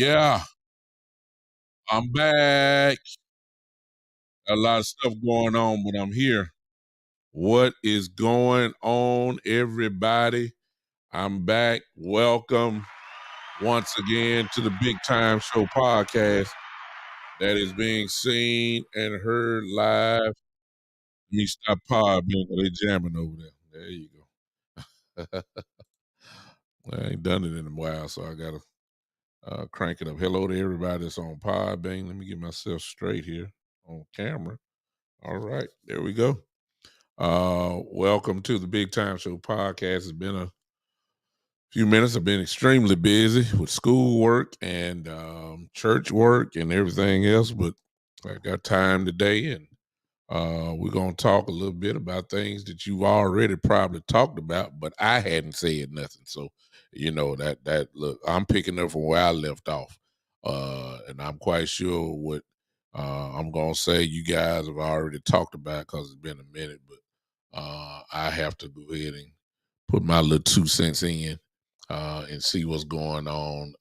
Yeah, I'm back. A lot of stuff going on, but I'm here. What is going on, everybody? I'm back. Welcome once again to the Big Time Show podcast that is being seen and heard live. Let me stop pod being they jamming over there. There you go. Well, I ain't done it in a while, so I gotta crank it up. Hello to everybody that's on Podbean. Let me get myself straight here on camera. All right, there we go. Welcome to the Big Time Show podcast. It's been a few minutes. I've been extremely busy with schoolwork and church work and everything else, but I got time today, and we're gonna talk a little bit about things that you've already probably talked about, but I hadn't said nothing. So, that look, I'm picking up from where I left off, and I'm quite sure what I'm gonna say you guys have already talked about because it's been a minute. But I have to go ahead and put my little 2 cents in and see what's going on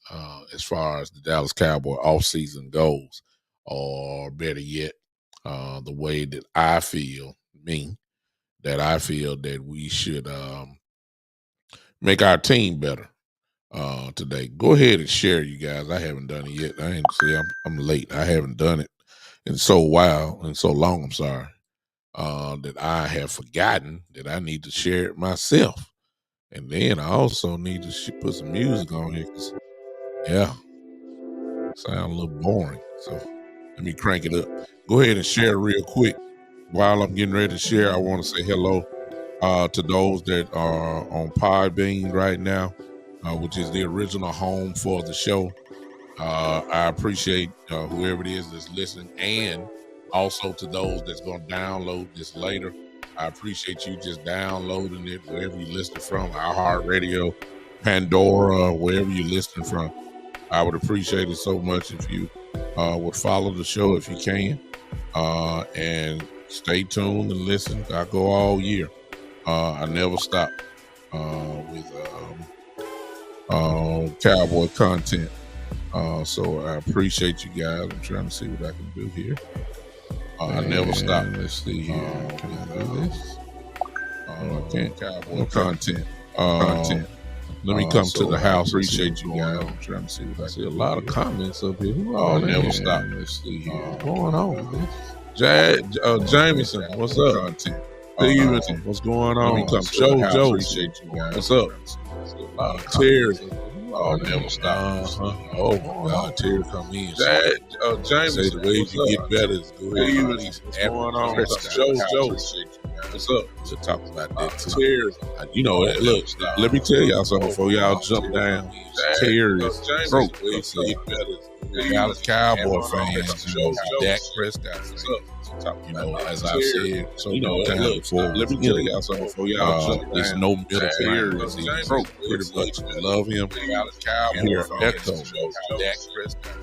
as far as the Dallas Cowboy offseason goes, or better yet, the way that I feel, that we should make our team better today. Go ahead and share, you guys. I haven't done it yet. I ain't see. I'm late. I haven't done it in so long. I'm sorry. That I have forgotten that I need to share it myself, and then I also need to put some music on here. 'Cause, yeah, sound a little boring. So let me crank it up. Go ahead and share real quick. While I'm getting ready to share, I want to say hello to those that are on Podbean right now, which is the original home for the show. I appreciate whoever it is that's listening, and also to those that's going to download this later. I appreciate you just downloading it wherever you listen from, iHeartRadio, Pandora, wherever you're listening from. I would appreciate it so much if you would follow the show if you can, and stay tuned and listen. I go all year. I never stop with Cowboy content. So I appreciate you guys. I'm trying to see what I can do here. I never stop. Let's see here. Can I do this? I can't. Cowboy content. Let me come to the house. Appreciate you guys. I'm trying to see what I see. A lot of comments up here. Never stop. Let's see here. What's going on? Jameson, what's up? Steven, what's going on? Let me come to the house. Appreciate you guys. What's up? A lot of tears. Never stop. Oh my God, tears come in. James, say the ways you get better is go ahead. What's going on? Joe, what's up? We'll talk about that too. Tears. Look, let me tell y'all something before y'all jump down. Tears broke. Dallas Cowboy fans, Dak Prescott. As I've said so many times before, let me tell y'all something before y'all jump. There's no middle ground. He's broke. Pretty much love him. Hear echo. Dak Prescott.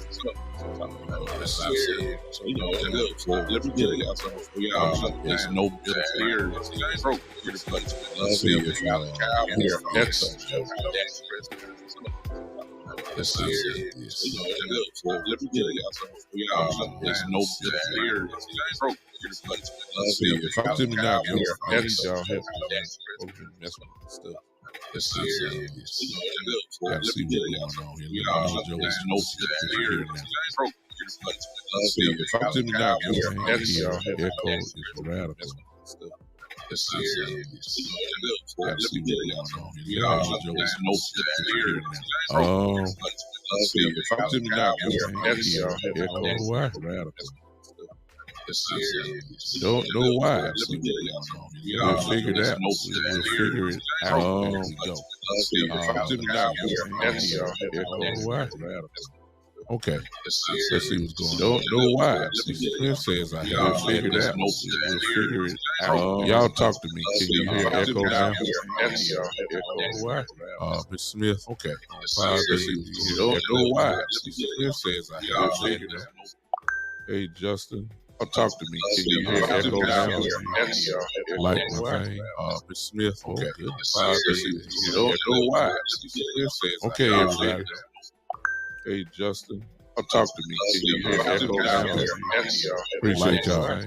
As I've said so many times before, let me tell y'all something before y'all jump. There's no middle ground. He's broke. Pretty much love him. Hear echo. Dak Prescott. Let's see this. Let me tell y'all something. There's no better. Let's see. If I'm Jimmy now, y'all have mess with stuff. Let's see this. Gotta see what's going on here. There's no better. Let's see. If I'm Jimmy now, y'all have echo is radical stuff. Let's see. Gotta see what's going on here. There's no better. Let's see. If I'm Jimmy now, y'all have echo. Why? Radical. Don't know why. We'll figure it out. We'll figure it out as we go. If I'm Jimmy now, y'all have echo. Why? Radical. Okay, let's see what's going on. Don't know why. Smith says I have to figure it out. We'll figure it out. Y'all talk to me. Can you hear echo now? Why? Mr. Smith. Okay. Don't know why. Smith says I have to figure it out. Hey, Justin. Talk to me. Can you hear echo now? Like my thing. Mr. Smith. Okay. Don't know why. Okay, everybody. Hey, Justin, talk to me. Can you hear me? Echo down? Appreciate y'all.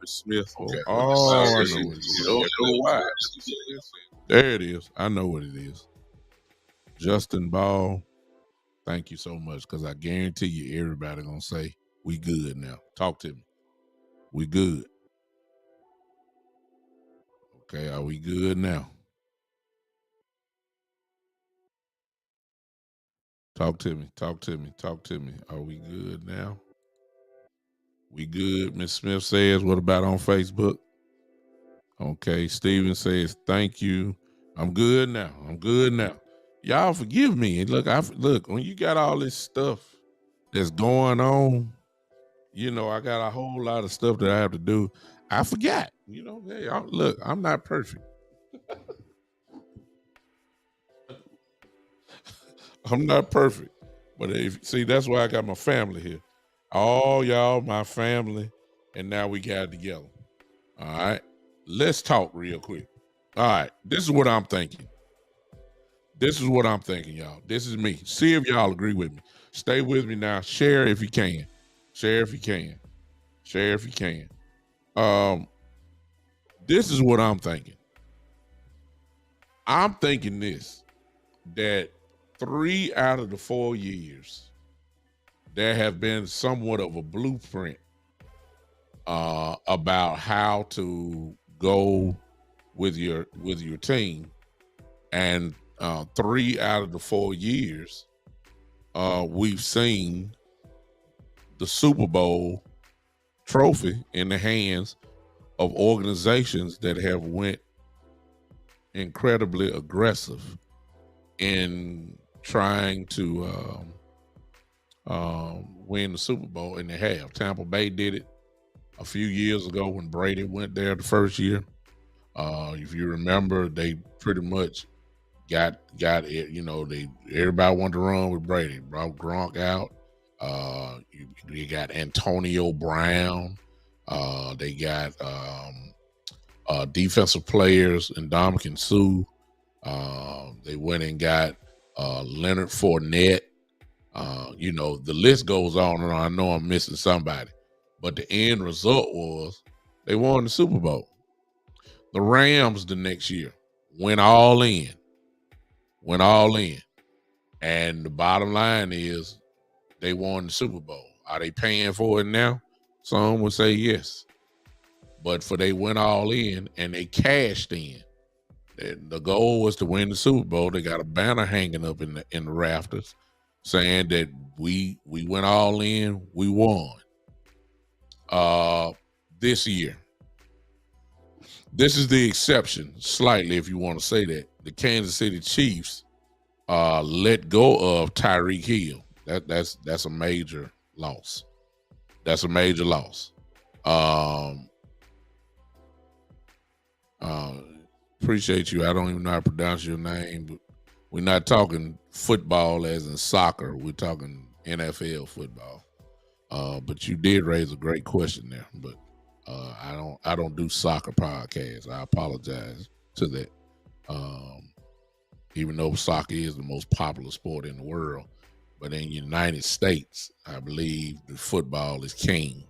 Miss Smith. Oh, I know what it is. There it is. I know what it is. Justin Ball. Thank you so much, because I guarantee you everybody gonna say we good now. Talk to me. We good. Okay, are we good now? Talk to me. Talk to me. Talk to me. Are we good now? We good. Miss Smith says, what about on Facebook? Okay, Steven says, thank you. I'm good now. I'm good now. Y'all forgive me. And look, when you got all this stuff that's going on, I got a whole lot of stuff that I have to do. I forgot. Hey, look, I'm not perfect. I'm not perfect. But that's why I got my family here. All y'all, my family, and now we got it together. All right. Let's talk real quick. All right. This is what I'm thinking. Y'all. This is me. See if y'all agree with me. Stay with me now. Share if you can. Share if you can. Share if you can. This is what I'm thinking. I'm thinking that 3 out of the 4 years, there have been somewhat of a blueprint about how to go with your team, and 3 out of the 4 years, we've seen the Super Bowl trophy in the hands of organizations that have went incredibly aggressive in trying to win the Super Bowl, and they have. Tampa Bay did it a few years ago when Brady went there the first year. If you remember, they pretty much got it. Everybody wanted to run with Brady. Brought Gronk out. You got Antonio Brown. They got defensive players in Ndamukong Suh. They went and got Leonard Fournette. The list goes on and on. I know I'm missing somebody, but the end result was they won the Super Bowl. The Rams the next year went all in. And the bottom line is they won the Super Bowl. Are they paying for it now? Some would say yes. But they went all in and they cashed in. The goal was to win the Super Bowl. They got a banner hanging up in the rafters saying that we went all in, we won. This year, this is the exception, slightly, if you want to say that. The Kansas City Chiefs let go of Tyreek Hill. That's a major loss. That's a major loss. Appreciate you. I don't even know how to pronounce your name, but we're not talking football as in soccer. We're talking NFL football. But you did raise a great question there. But I don't do soccer podcasts. I apologize to that. Even though soccer is the most popular sport in the world, but in the United States, I believe the football is king.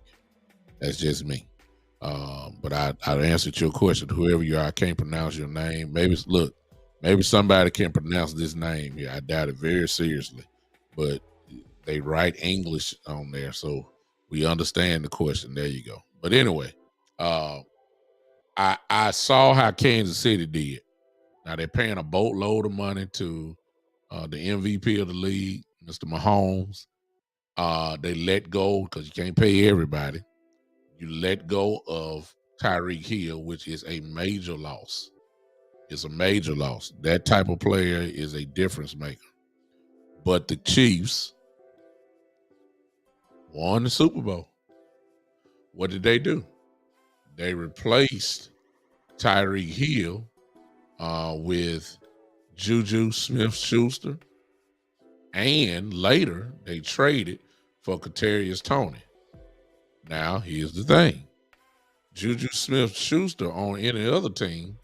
That's just me. But I answered your question. Whoever you are, I can't pronounce your name. Maybe somebody can pronounce this name. Yeah, I doubt it very seriously. But they write English on there, so we understand the question. There you go. But anyway, I saw how Kansas City did. Now they're paying a boatload of money to the MVP of the league, Mr. Mahomes. They let go because you can't pay everybody. You let go of Tyreek Hill, which is a major loss. It's a major loss. That type of player is a difference maker. But the Chiefs won the Super Bowl. What did they do? They replaced Tyreek Hill with Juju Smith-Schuster, and later they traded for Kadarius Toney. Now, here's the thing. Juju Smith-Schuster on any other team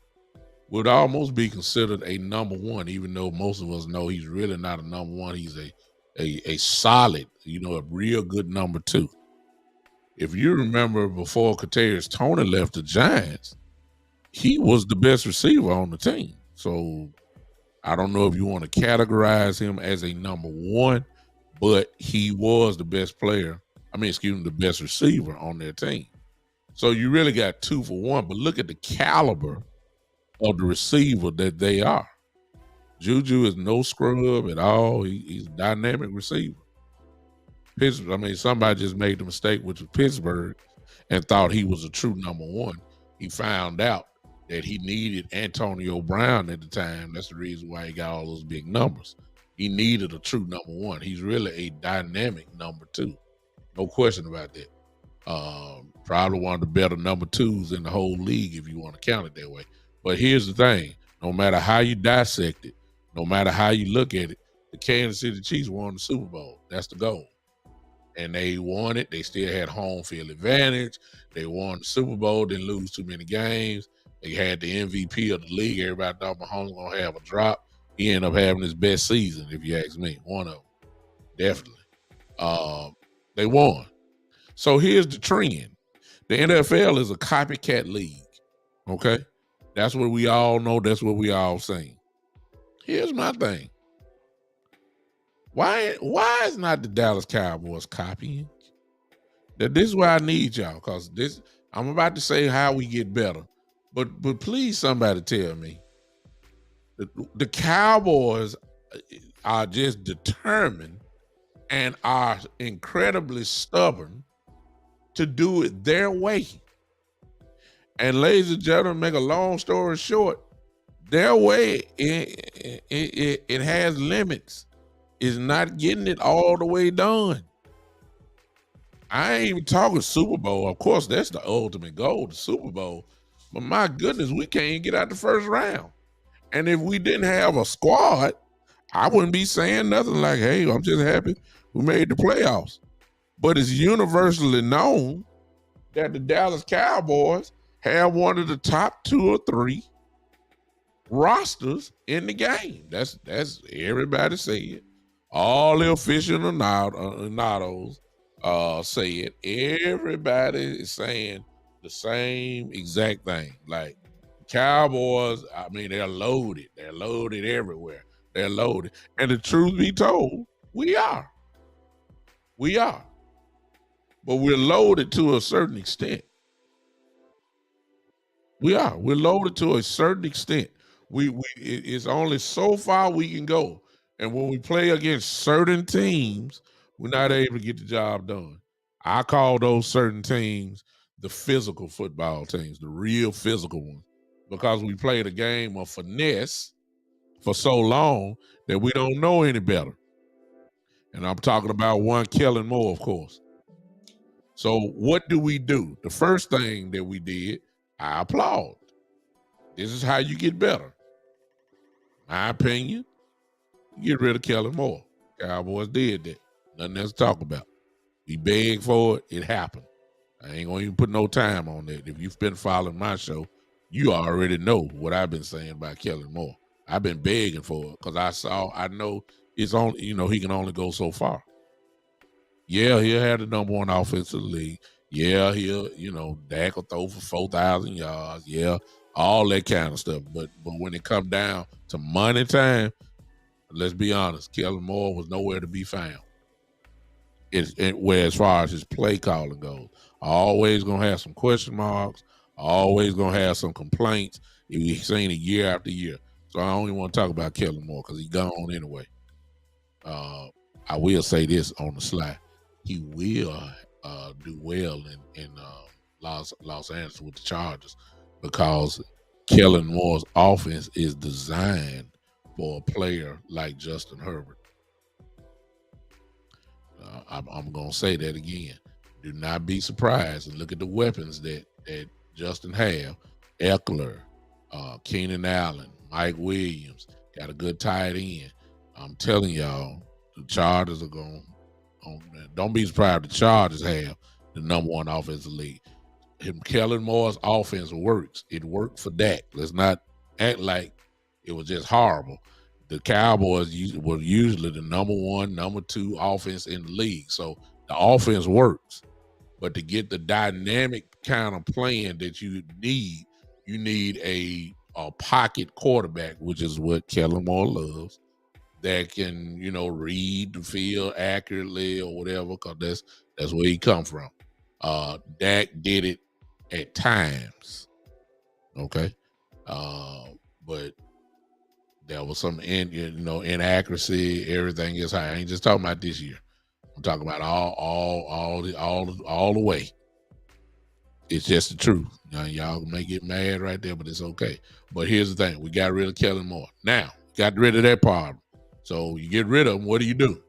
would almost be considered a number one, even though most of us know he's really not a number one. He's a a solid, a real good number two. If you remember before Kadarius Toney left the Giants, he was the best receiver on the team. So I don't know if you want to categorize him as a number one, but he was the best player. The best receiver on their team. So you really got 2 for 1, but look at the caliber of the receiver that they are. Juju is no scrub at all. He's a dynamic receiver. Somebody just made the mistake, which was Pittsburgh, and thought he was a true number one. He found out that he needed Antonio Brown at the time. That's the reason why he got all those big numbers. He needed a true number one. He's really a dynamic number two. No question about that. Probably one of the better number twos in the whole league if you want to count it that way. But here's the thing. No matter how you dissect it, no matter how you look at it, the Kansas City Chiefs won the Super Bowl. That's the goal. And they won it. They still had home field advantage. They won the Super Bowl, didn't lose too many games. They had the MVP of the league. Everybody thought Mahomes was going to have a drop. He ended up having his best season, if you ask me. One of them. Definitely. They won. So here's the trend. The NFL is a copycat league. Okay? That's what we all know. That's what we all seen. Here's my thing. Why is not the Dallas Cowboys copying? This is why I need y'all, because I'm about to say how we get better. But please somebody tell me. The Cowboys are just determined and are incredibly stubborn to do it their way. And ladies and gentlemen, make a long story short, their way, it has limits. Is not getting it all the way done. I ain't even talking Super Bowl. Of course, that's the ultimate goal, the Super Bowl. But my goodness, we can't even get out the first round. And if we didn't have a squad, I wouldn't be saying nothing like, hey, I'm just happy we made the playoffs. But it's universally known that the Dallas Cowboys have one of the top 2 or 3 rosters in the game. That's everybody say it. All the aficionados say it. Everybody is saying the same exact thing. Like Cowboys, they're loaded. They're loaded everywhere. They're loaded. And the truth be told, we are. We are. But we're loaded to a certain extent. We are. We're loaded to a certain extent. It's only so far we can go. And when we play against certain teams, we're not able to get the job done. I call those certain teams the physical football teams, the real physical ones, because we played a game of finesse for so long that we don't know any better. And I'm talking about one Kellen Moore, of course. So what do? The first thing that we did, I applaud. This is how you get better. My opinion, get rid of Kellen Moore. Cowboys did that. Nothing else to talk about. We begged for it. It happened. I ain't going to even put no time on that. If you've been following my show, you already know what I've been saying about Kellen Moore. I've been begging for it because I know it's only, he can only go so far. Yeah, he'll have the number one offense in the league. Yeah, Dak will throw for 4,000 yards. Yeah, all that kind of stuff. But when it comes down to money time, let's be honest, Kellen Moore was nowhere to be found. Where as far as his play calling goes, always gonna have some question marks, always gonna have some complaints. We've seen it year after year. So I don't even want to talk about Kellen Moore because he's gone anyway. I will say this on the slide. He will do well in Los Angeles with the Chargers because Kellen Moore's offense is designed for a player like Justin Herbert. I'm going to say that again. Do not be surprised and look at the weapons that Justin have. Eckler, Keenan Allen, Mike Williams, got a good tight end. I'm telling y'all, the Chargers are going to, don't be surprised the Chargers have the number one offensive league. Kellen Moore's offense works. It worked for Dak. Let's not act like it was just horrible. the Cowboys were usually the number 1, number 2 offense in the league. So the offense works. But to get the dynamic kind of playing that you need a pocket quarterback, which is what Kellen Moore loves, that can, read the field accurately or whatever, because that's where he come from. Dak did it at times. Okay. But there was some inaccuracy, everything is high. I ain't just talking about this year. I'm talking about all the way. It's just the truth. Now, y'all may get mad right there, but it's okay. But here's the thing: we got rid of Kellen Moore. Now, got rid of that problem. So you get rid of him. What do?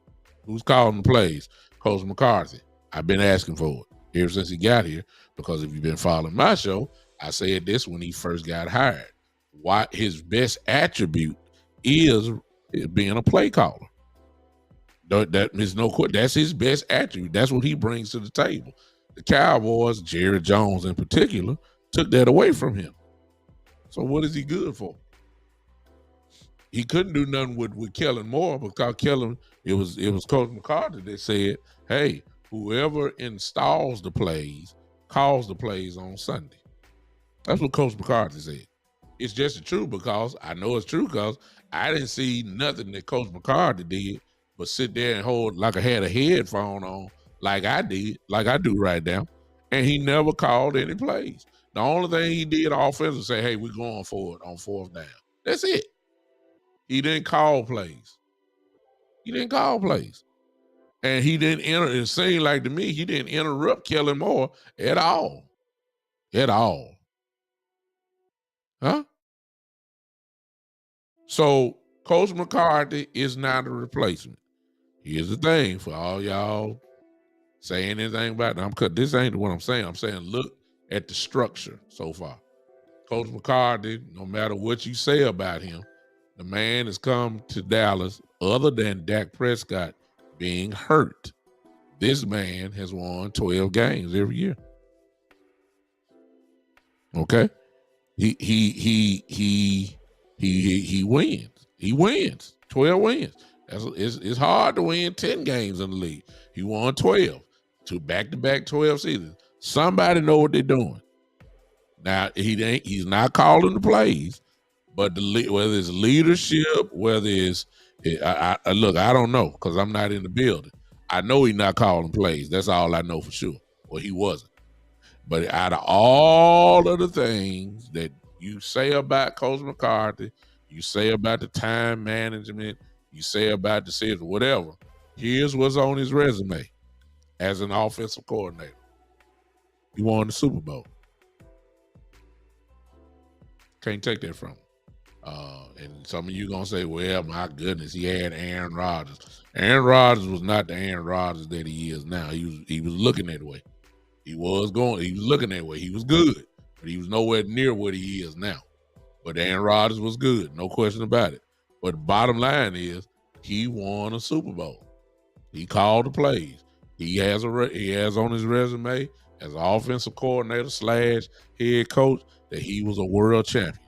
Who's calling the plays? Coach McCarthy. I've been asking for it ever since he got here, because if you've been following my show, I said this when he first got hired. Why his best attribute is being a play caller. That is that's his best attribute. That's what he brings to the table. The Cowboys, Jerry Jones in particular, took that away from him. So what is he good for? He couldn't do nothing with Kellen Moore, because Kellen, it was Coach McCarthy that said, hey, whoever installs the plays calls the plays on Sunday. That's what Coach McCarthy said. It's just the truth, because I know it's true, because I didn't see nothing that Coach McCarthy did but sit there and hold like I had a headphone on, like I do right now, and he never called any plays. The only thing he did offensively was say, hey, we're going for it on 4th down. That's it. He didn't call plays. And he didn't it seemed like to me, he didn't interrupt Kellen Moore at all. Huh? So Coach McCarthy is not a replacement. Here's the thing for all y'all saying anything about it. Because this ain't what I'm saying. I'm saying look at the structure so far. Coach McCarthy, no matter what you say about him, the man has come to Dallas, other than Dak Prescott being hurt. This man has won 12 games every year. Okay? He wins. He wins. 12 wins. It's hard to win 10 games in the league. He won 12. To back-to-back 12 seasons. Somebody know what they're doing. Now, he's not calling the plays, but whether it's leadership, whether it's look, I don't know, because I'm not in the building. I know he's not calling plays. That's all I know for sure. Well, he wasn't. But out of all of the things that you say about Coach McCarthy, you say about the time management, you say about decisions, whatever, here's what's on his resume as an offensive coordinator. He won the Super Bowl. Can't take that from him. And some of you going to say, well, my goodness, he had Aaron Rodgers. Aaron Rodgers was not the Aaron Rodgers that he is now. He was looking that way. He was looking that way. He was good, but he was nowhere near what he is now. But Aaron Rodgers was good, no question about it. But the bottom line is, he won a Super Bowl. He called the plays. He has on his resume as an offensive coordinator / head coach that he was a world champion.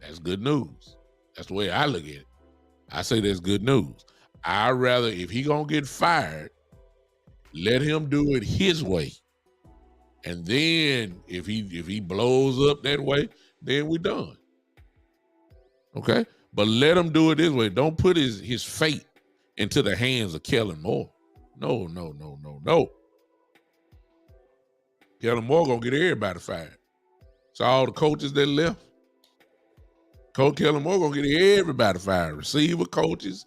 That's good news. That's the way I look at it. I say that's good news. I'd rather, if he gonna get fired, let him do it his way. And then if he blows up that way, then we're done. Okay? But let him do it this way. Don't put his fate into the hands of Kellen Moore. No. Kellen Moore gonna get everybody fired. So all the coaches that left, Coach Kellen Moore gonna get everybody fired. Receiver coaches,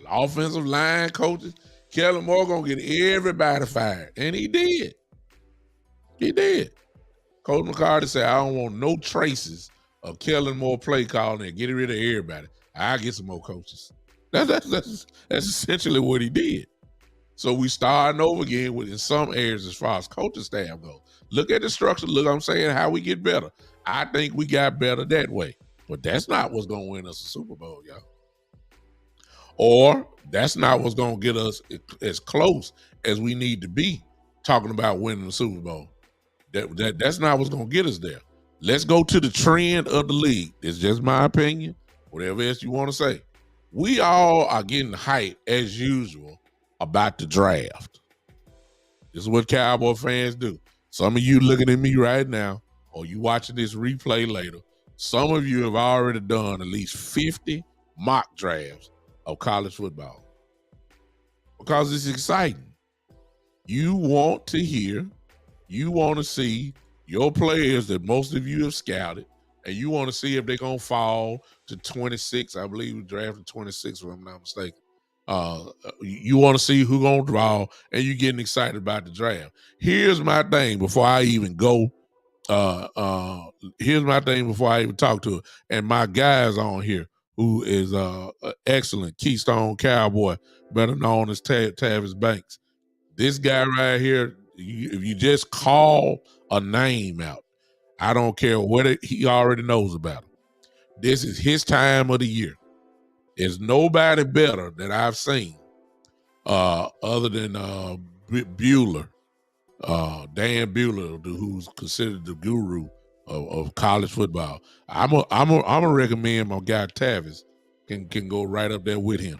offensive line coaches. Kellen Moore gonna get everybody fired. And he did. Coach McCarthy said, I don't want no traces of Kellen Moore play calling and get rid of everybody. I'll get some more coaches. That's essentially what he did. So we starting over again in some areas as far as coaching staff goes. Look at the structure. Look, I'm saying how we get better. I think we got better that way. But that's not what's going to win us a Super Bowl, y'all. Or that's not what's going to get us as close as we need to be talking about winning the Super Bowl. That's not what's going to get us there. Let's go to the trend of the league. It's just my opinion. whatever else you want to say. We all are getting hyped as usual about the draft. This is what Cowboy fans do. Some of you looking at me right now, or you watching this replay later, some of you have already done at least 50 mock drafts of college football because it's exciting. You want to hear, you want to see your players that most of you have scouted, and you want to see if they're going to fall to 26. I believe we drafted 26, if I'm not mistaken. You want to see who going to draw, and you getting excited about the draft. Here's my thing before I even go. Here's my thing before I even talk to it. And my guys on here who is excellent Keystone Cowboy, better known as Tavis Banks. This guy right here, if you just call a name out, I don't care what he already knows about him. This is his time of the year. There's nobody better that I've seen other than Bueller, Dan Bueller, who's considered the guru of college football. I'm gonna recommend my guy Tavis can go right up there with him.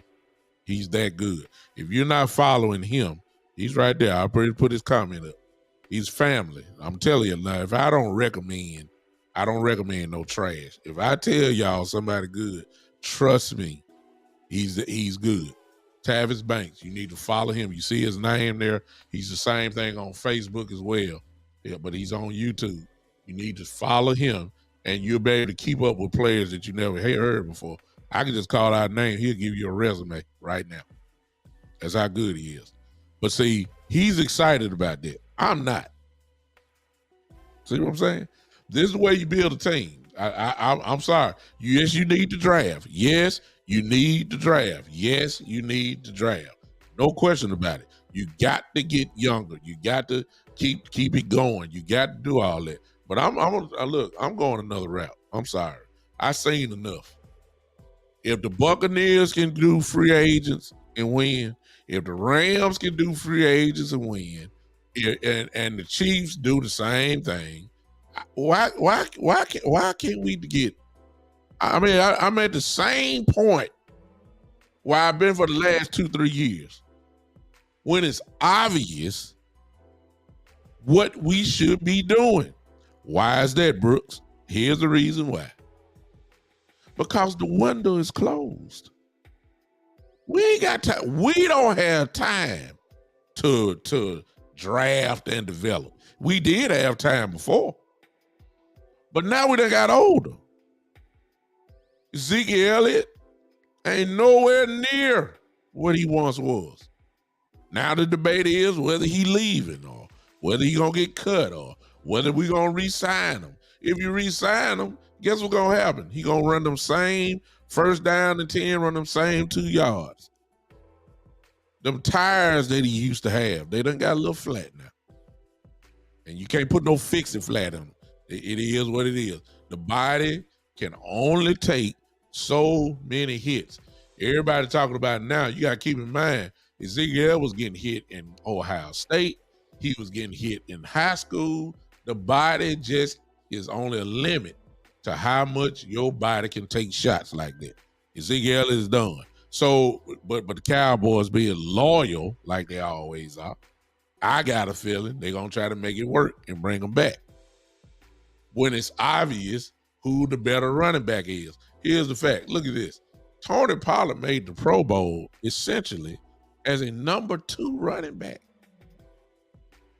He's that good. If you're not following him, he's right there. I'll put his comment up. He's family. I'm telling you now, if I don't recommend no trash. If I tell y'all somebody good, trust me, he's good. Tavis Banks, you need to follow him. You see his name there. He's the same thing on Facebook as well. Yeah, but he's on YouTube. You need to follow him, and you'll be able to keep up with players that you never heard before. I can just call out a name. He'll give you a resume right now. That's how good he is. But see, he's excited about that. I'm not. See what I'm saying? This is the way you build a team. I'm sorry. Yes, you need to draft. Yes, you need to draft. Yes, you need to draft. No question about it. You got to get younger. You got to keep it going. You got to do all that. But I'm going another route. I'm sorry. I've seen enough. If the Buccaneers can do free agents and win, if the Rams can do free agents and win, and the Chiefs do the same thing, why can't we get? I mean, I'm at the same point where I've been for the last 2-3 years, when it's obvious what we should be doing. Why is that, Brooks? Here's the reason why. Because the window is closed. We ain't got time. We don't have time to draft and develop. We did have time before, but now we done got older. Zeke Elliott ain't nowhere near what he once was. Now the debate is whether he leaving or whether he gonna get cut or whether we gonna re-sign him. If you re-sign him, guess what's gonna happen? He gonna run them same first down and 10, run them same 2 yards. Them tires that he used to have, they done got a little flat now. And you can't put no fixing flat on them. It is what it is. The body can only take so many hits. Everybody talking about it now, you got to keep in mind, Ezekiel was getting hit in Ohio State. He was getting hit in high school. The body just is only a limit to how much your body can take shots like that. Ezekiel is done. So, but the Cowboys being loyal like they always are, I got a feeling they're going to try to make it work and bring them back. When it's obvious who the better running back is. Here's the fact. Look at this. Tony Pollard made the Pro Bowl essentially as a number 2 running back.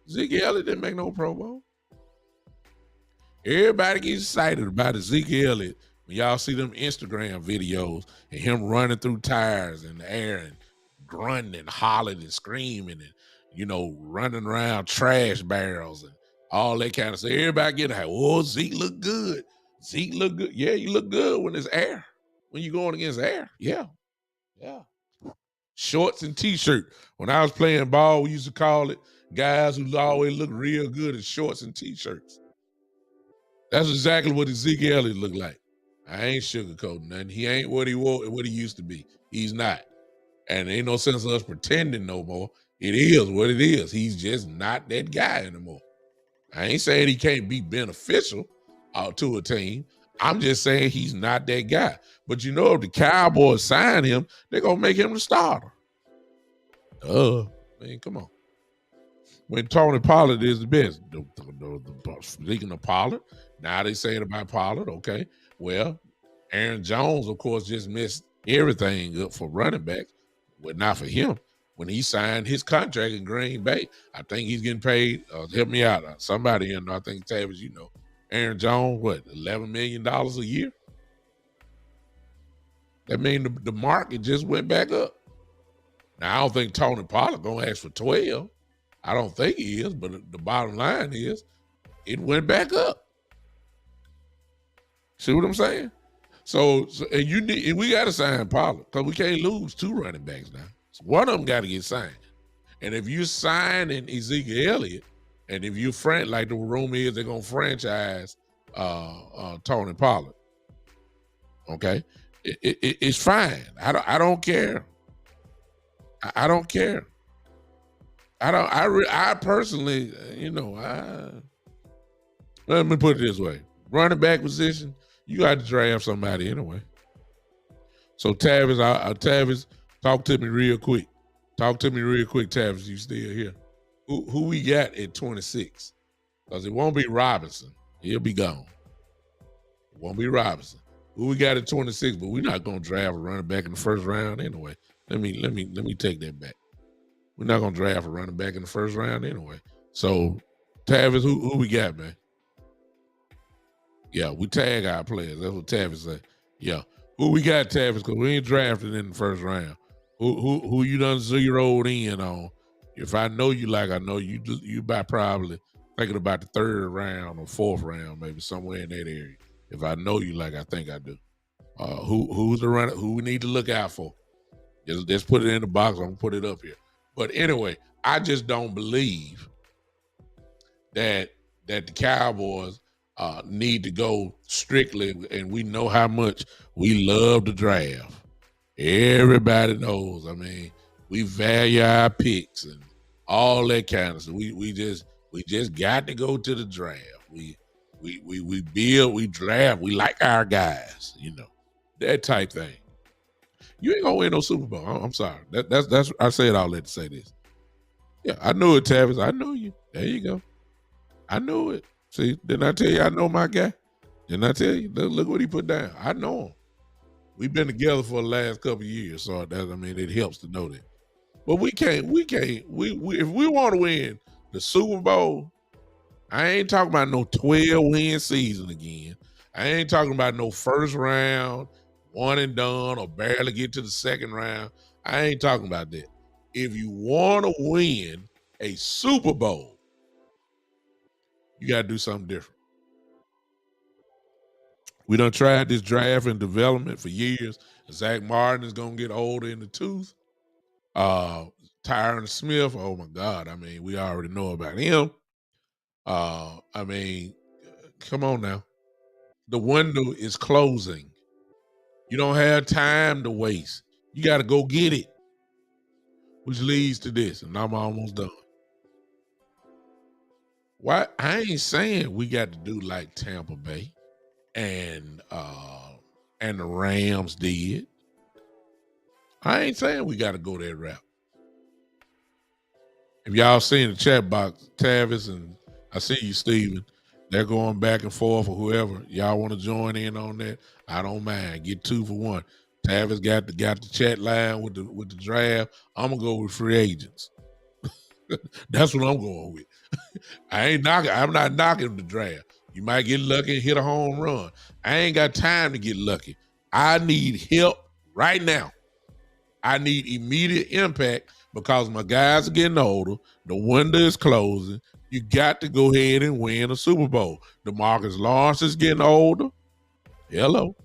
Zeke Elliott didn't make no Pro Bowl. Everybody gets excited about Zeke Elliott when y'all see them Instagram videos and him running through tires in the air and grunting and hollering and screaming and, you know, running around trash barrels and all that kind of stuff. Everybody getting hyped. Oh, Zeke look good. Zeke look good. Yeah, you look good when it's air. When you're going against air. Yeah. Yeah. Shorts and t-shirt. When I was playing ball, we used to call it guys who always look real good in shorts and t-shirts. That's exactly what Ezekiel Elliott looked like. I ain't sugarcoating nothing. He ain't what he used to be. He's not. And there ain't no sense of us pretending no more. It is what it is. He's just not that guy anymore. I ain't saying he can't be beneficial to a team. I'm just saying he's not that guy. But you know, if the Cowboys sign him, they're gonna make him the starter. Man, come on. When Tony Pollard is the best. Speaking of Pollard, now they saying about Pollard, okay. Well, Aaron Jones, of course, just missed everything up for running backs, but not for him. When he signed his contract in Green Bay, I think he's getting paid. Help me out. Somebody in, I think, Tavis, you know, Aaron Jones, what, $11 million a year? That means the market just went back up. Now, I don't think Tony Pollard going to ask for 12. I don't think he is, but the bottom line is it went back up. See what I'm saying? So and we got to sign Pollard because we can't lose 2 running backs now. So one of them got to get signed. And if you sign in Ezekiel Elliott, and if you like the rumor is they're going to franchise Tony Pollard, okay, it's fine. I don't care. I don't care. I personally, let me put it this way. Running back position, you got to draft somebody anyway. So Tavis, Tavis, talk to me real quick. Tavis, you still here. Who we got at 26? Because it won't be Robinson. He'll be gone. It won't be Robinson. Who we got at 26, but we're not going to draft a running back in the first round anyway. Let me take that back. We're not going to draft a running back in the first round anyway. So, Tavis, who we got, man? Yeah, we tag our players. That's what Tavis said. Yeah. Who we got, Tavis? Because we ain't drafted in the first round. Who you done zeroed in on? If I know you like I know you, you by probably thinking about the 3rd round or 4th round, maybe somewhere in that area. If I know you like I think I do. Who's the runner? Who we need to look out for? Just put it in the box. I'm going to put it up here. But anyway, I just don't believe that the Cowboys need to go strictly, and we know how much we love the draft. Everybody knows. I mean, we value our picks and all that kind of stuff. We just got to go to the draft. We build, we draft, we like our guys, that type thing. You ain't gonna win no Super Bowl. I'm sorry. That's I said all that to say this. Yeah, I knew it, Tavis. I knew you. There you go. I knew it. See, didn't I tell you I know my guy? Didn't I tell you? Look what he put down. I know him. We've been together for the last couple of years, so it helps to know that. But we can't. If we want to win the Super Bowl, I ain't talking about no 12-win season again. I ain't talking about no first round, one and done, or barely get to the second round. I ain't talking about that. If you want to win a Super Bowl, you got to do something different. We done tried this draft and development for years. Zach Martin is going to get older in the tooth. Tyron Smith, oh my God. We already know about him. Come on now. The window is closing. You don't have time to waste. You got to go get it. Which leads to this, and I'm almost done. Why? I ain't saying we got to do like Tampa Bay and the Rams did. I ain't saying we got to go that route. If y'all seen the chat box, Tavis and I see you, Steven, they're going back and forth or whoever. Y'all want to join in on that? I don't mind. Get 2 for 1. Tavis got the chat line with the draft. I'm gonna go with free agents. That's what I'm going with. I'm not knocking the draft. You might get lucky and hit a home run. I ain't got time to get lucky. I need help right now. I need immediate impact because my guys are getting older. The window is closing. You got to go ahead and win a Super Bowl. DeMarcus Lawrence is getting older. Hello.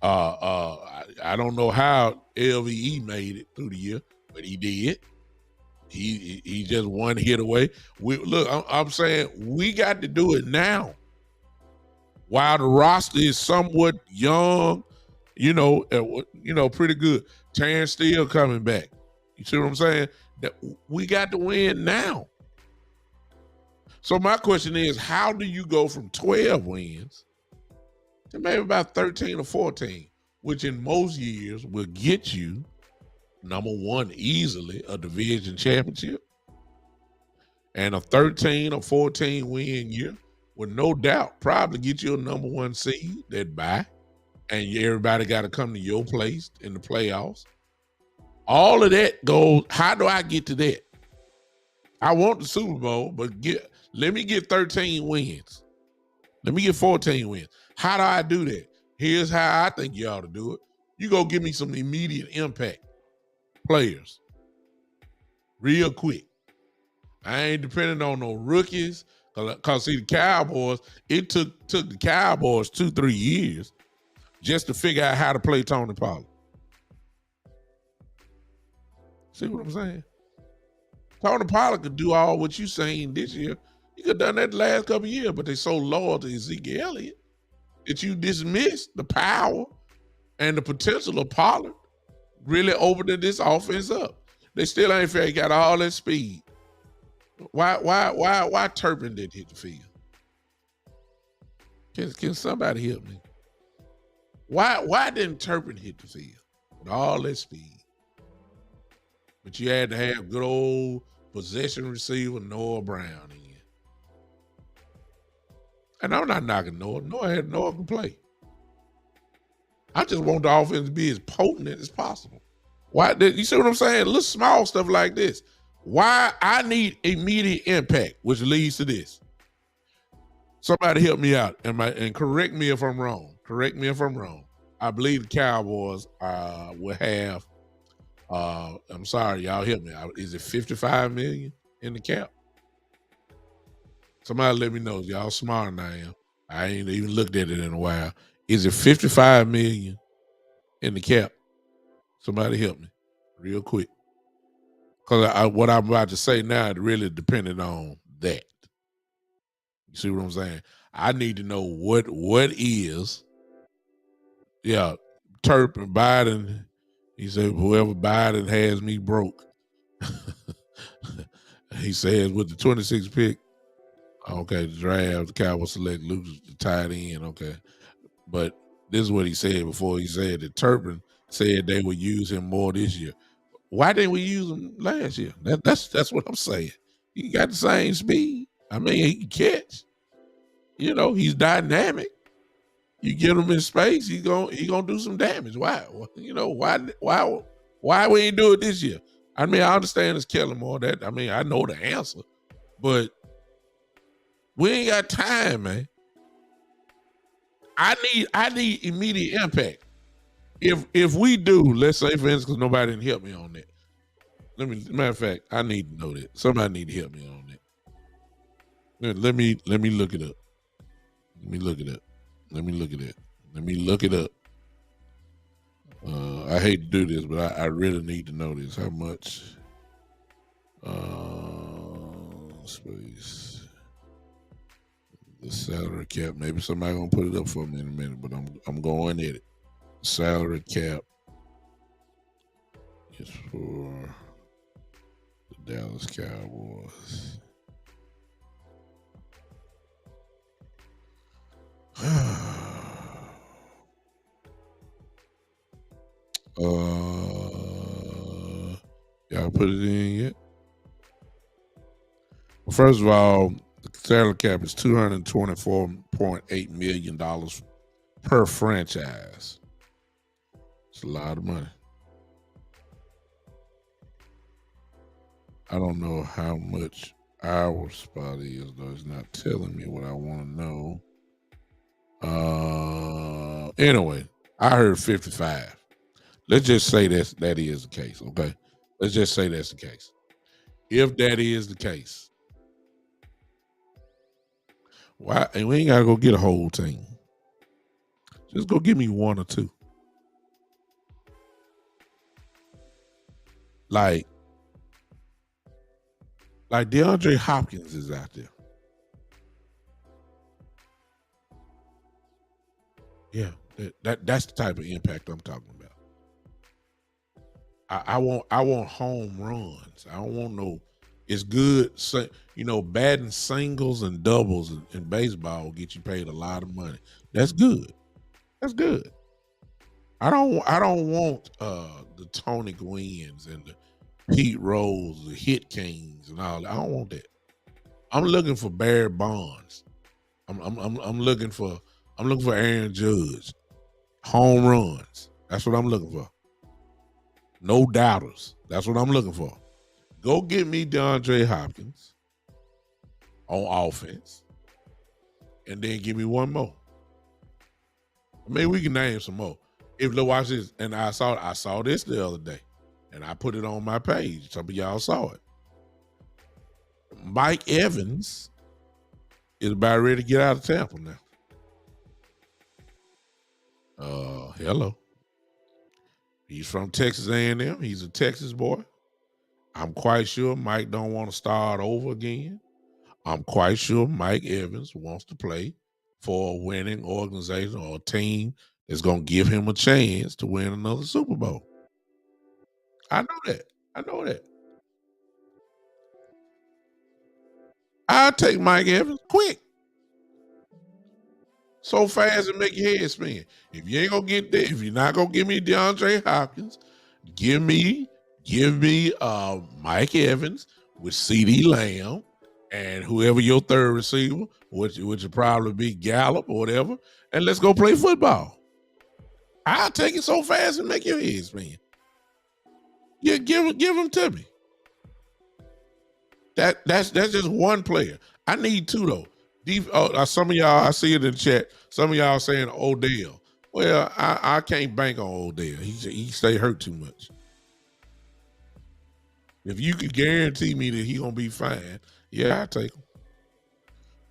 I don't know how LVE made it through the year, but he did. He just one hit away. I'm saying we got to do it now. While the roster is somewhat young, pretty good. Terrence still coming back. You see what I'm saying? That we got to win now. So my question is, how do you go from 12 wins maybe about 13 or 14, which in most years will get you number one easily a division championship, and a 13 or 14 win year will no doubt probably get you a number one seed that bye, and everybody got to come to your place in the playoffs. All of that goes, how do I get to that? I want the Super Bowl, but let me get 13 wins. Let me get 14 wins. How do I do that? Here's how I think you ought to do it. You go give me some immediate impact players real quick. I ain't depending on no rookies. Cause see, the Cowboys, it took the Cowboys 2-3 years just to figure out how to play Tony Pollard. See what I'm saying? Tony Pollard could do all what you saying this year. He could have done that the last couple of years, but they so loyal to Ezekiel Elliott that you dismiss the power and the potential of Pollard really opening this offense up. They still ain't fair. He got all that speed. Why Turpin didn't hit the field? Can somebody help me? Why didn't Turpin hit the field with all that speed? But you had to have good old possession receiver Noah Brown in. And I'm not knocking Noah. Noah can play. I just want the offense to be as potent as possible. Why? You see what I'm saying? Little small stuff like this. Why I need immediate impact, which leads to this. Somebody help me out and correct me if I'm wrong. Correct me if I'm wrong. I believe the Cowboys will have. I'm sorry, y'all help me. Is it $55 million in the cap? Somebody let me know. Y'all smarter than I am. I ain't even looked at it in a while. Is it $55 million in the cap? Somebody help me real quick. Because what I'm about to say now, it really depended on that. You see what I'm saying? I need to know what is. Yeah, Turp and Biden. He said, whoever Biden has me broke. He says with the 26th pick. Okay, the draft, the Cowboys select Luke the tight end. Okay. But this is what he said before. He said that Turpin said they would use him more this year. Why didn't we use him last year? That's what I'm saying. He got the same speed. I mean, he can catch. You know, he's dynamic. You get him in space, he gonna do some damage. Why? You know, why we ain't do it this year? I mean, I understand it's killing more. That I mean, I know the answer, but we ain't got time, man. I need immediate impact. If we do, let's say for instance, because nobody didn't help me on that. Matter of fact, I need to know that. Somebody need to help me on that. Let me look it up. Let me look it up. Let me look it up. I hate to do this, but I really need to know this. How much space the salary cap? Maybe somebody gonna put it up for me in a minute, but I'm going at it. Salary cap is for the Dallas Cowboys. Y'all put it in yet? Well, first of all, the salary cap is $224.8 million per franchise. It's a lot of money. I don't know how much our spot is, though. It's not telling me what I want to know. Anyway, I heard 55. Let's just say that is the case, okay? Let's just say that's the case. If that is the case, why? And we ain't gotta go get a whole team. Just go give me one or two. Like DeAndre Hopkins is out there. Yeah, that's the type of impact I'm talking about. I want home runs. I don't want no. It's good. You know, batting singles and doubles in baseball will get you paid a lot of money. That's good. That's good. I don't want the Tony Gwynn's and the Pete Rose, the Hit Kings, and all that. I don't want that. I'm looking for Barry Bonds. I'm looking for Aaron Judge. Home runs. That's what I'm looking for. No doubters. That's what I'm looking for. Go get me DeAndre Hopkins on offense, and then give me one more. Maybe we can name some more. If look, watch this, and I saw this the other day, and I put it on my page. Some of y'all saw it. Mike Evans is about ready to get out of Tampa now. Hello. He's from Texas A&M. He's a Texas boy. I'm quite sure Mike don't want to start over again. I'm quite sure Mike Evans wants to play for a winning organization or a team that's going to give him a chance to win another Super Bowl. I know that. I'll take Mike Evans quick. So fast and make your head spin. If you ain't gonna get that, if you're not gonna give me DeAndre Hopkins, give me Mike Evans with CeeDee Lamb and whoever your third receiver, which would probably be Gallup or whatever, and let's go play football. I'll take it so fast and make your head spin. Yeah, give him to me. That's just one player. I need two though. Some of y'all, I see it in the chat. Some of y'all saying Odell. Well, I can't bank on Odell. He stay hurt too much. If you could guarantee me that he gonna be fine, yeah, I take him.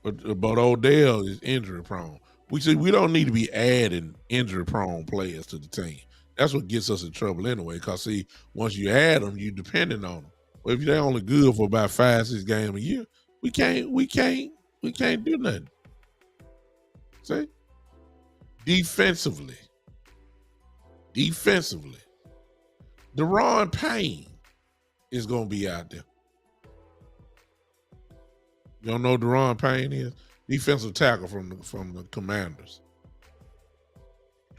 But Odell is injury prone. We don't need to be adding injury prone players to the team. That's what gets us in trouble anyway. Because see, once you add them, you depending on them. But if they're only good for about 5-6 games a year, we can't do nothing. See? Defensively, Deron Payne is going to be out there. You don't know who Deron Payne is? Defensive tackle from the Commanders.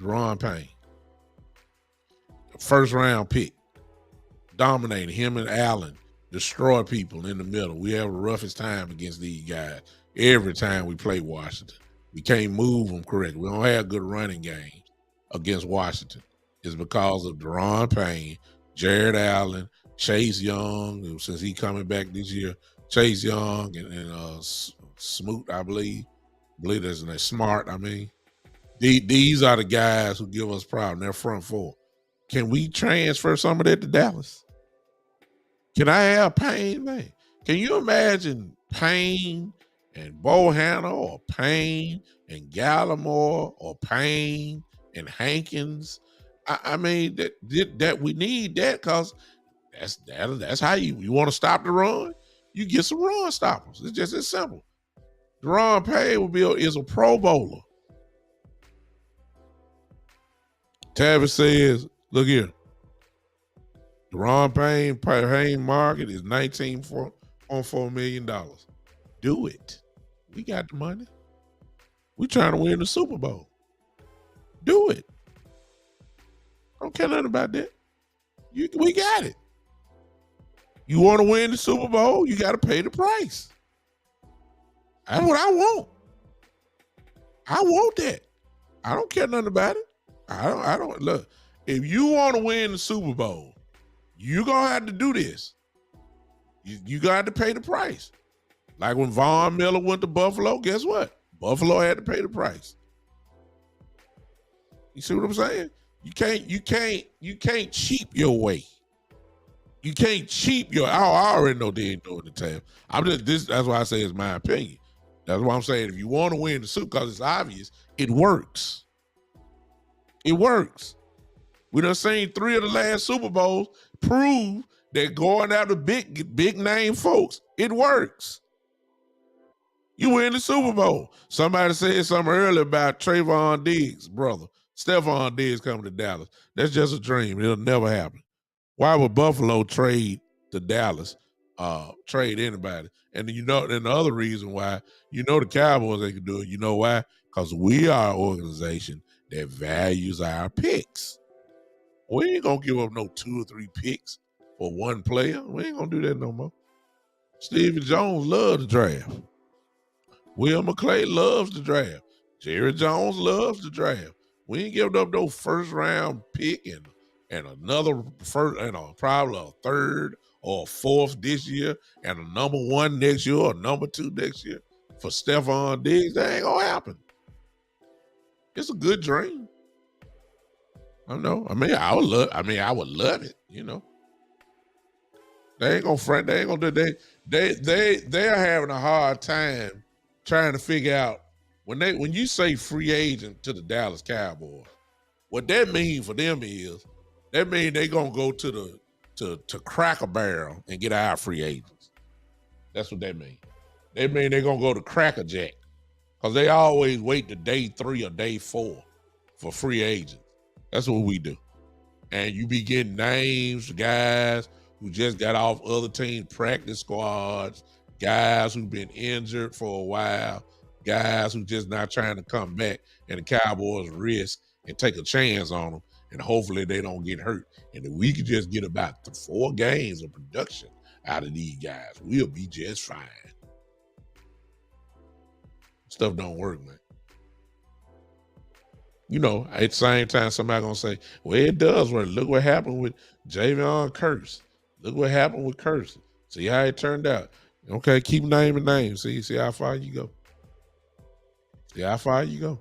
Deron Payne. First round pick. Dominating. Him and Allen destroy people in the middle. We have the roughest time against these guys every time we play Washington. We can't move them correctly. We don't have good running games against Washington. It's because of Deron Payne, Jared Allen, Chase Young, since he coming back this year, Chase Young and Smoot, I believe. There's Smart, I mean. These are the guys who give us problems. They're front four. Can we transfer some of that to Dallas? Can I have Payne, man? Can you imagine Payne and Bohanna or Payne and Gallimore or Payne and Hankins? I mean, that we need that because that's how you want to stop the run. You get some run stoppers. It's just as simple. Deron Payne is a Pro Bowler. Tavis says, look here. Deron Payne market is $19.4 million. Do it. We got the money. We trying to win the Super Bowl. Do it. Don't care nothing about that. We got it. You want to win the Super Bowl, you got to pay the price. That's what I want. I want that. I don't care nothing about it. I don't look. If you want to win the Super Bowl, you're gonna have to do this. You got to pay the price. Like when Von Miller went to Buffalo, guess what? Buffalo had to pay the price. You see what I'm saying? You can't cheap your way. You can't cheap your. I already know they ain't doing the time. That's why I say it's my opinion. That's why I'm saying if you want to win the Super, because it's obvious, it works. It works. We done seen 3 of the last Super Bowls prove that going after big name folks, it works. You win the Super Bowl. Somebody said something earlier about Trayvon Diggs' brother. Stephon Diggs coming to Dallas. That's just a dream. It'll never happen. Why would Buffalo trade to Dallas? Trade anybody? And and the other reason why, the Cowboys they can do it. You know why? Because we are an organization that values our picks. We ain't gonna give up no 2 or 3 picks for one player. We ain't gonna do that no more. Stephen Jones loves the draft. Will McClay loves the draft. Jerry Jones loves the draft. We ain't giving up no first round pick and another first and probably a third or a fourth this year and a number 1 next year or number 2 next year for Stephon Diggs. That ain't gonna happen. It's a good dream. I know. I mean, I would love it, you know. They ain't gonna front. They ain't gonna do. They're having a hard time trying to figure out when you say free agent to the Dallas Cowboys, what that means for them is that means they gonna go to Cracker Barrel and get our free agents. That's what that means. They mean they're gonna go to Cracker Jack because they always wait to day 3 or day 4 for free agents. That's what we do. And you be getting names, guys who just got off other teams' practice squads, guys who've been injured for a while, guys who just not trying to come back, and the Cowboys risk and take a chance on them, and hopefully they don't get hurt. And if we could just get about 4 games of production out of these guys, we'll be just fine. Stuff don't work, man. You know, at the same time, somebody gonna say, well, it does work. Look what happened with Javion Curse. Look what happened with Curse. See how it turned out. Okay, keep naming names. See how far you go. See how far you go.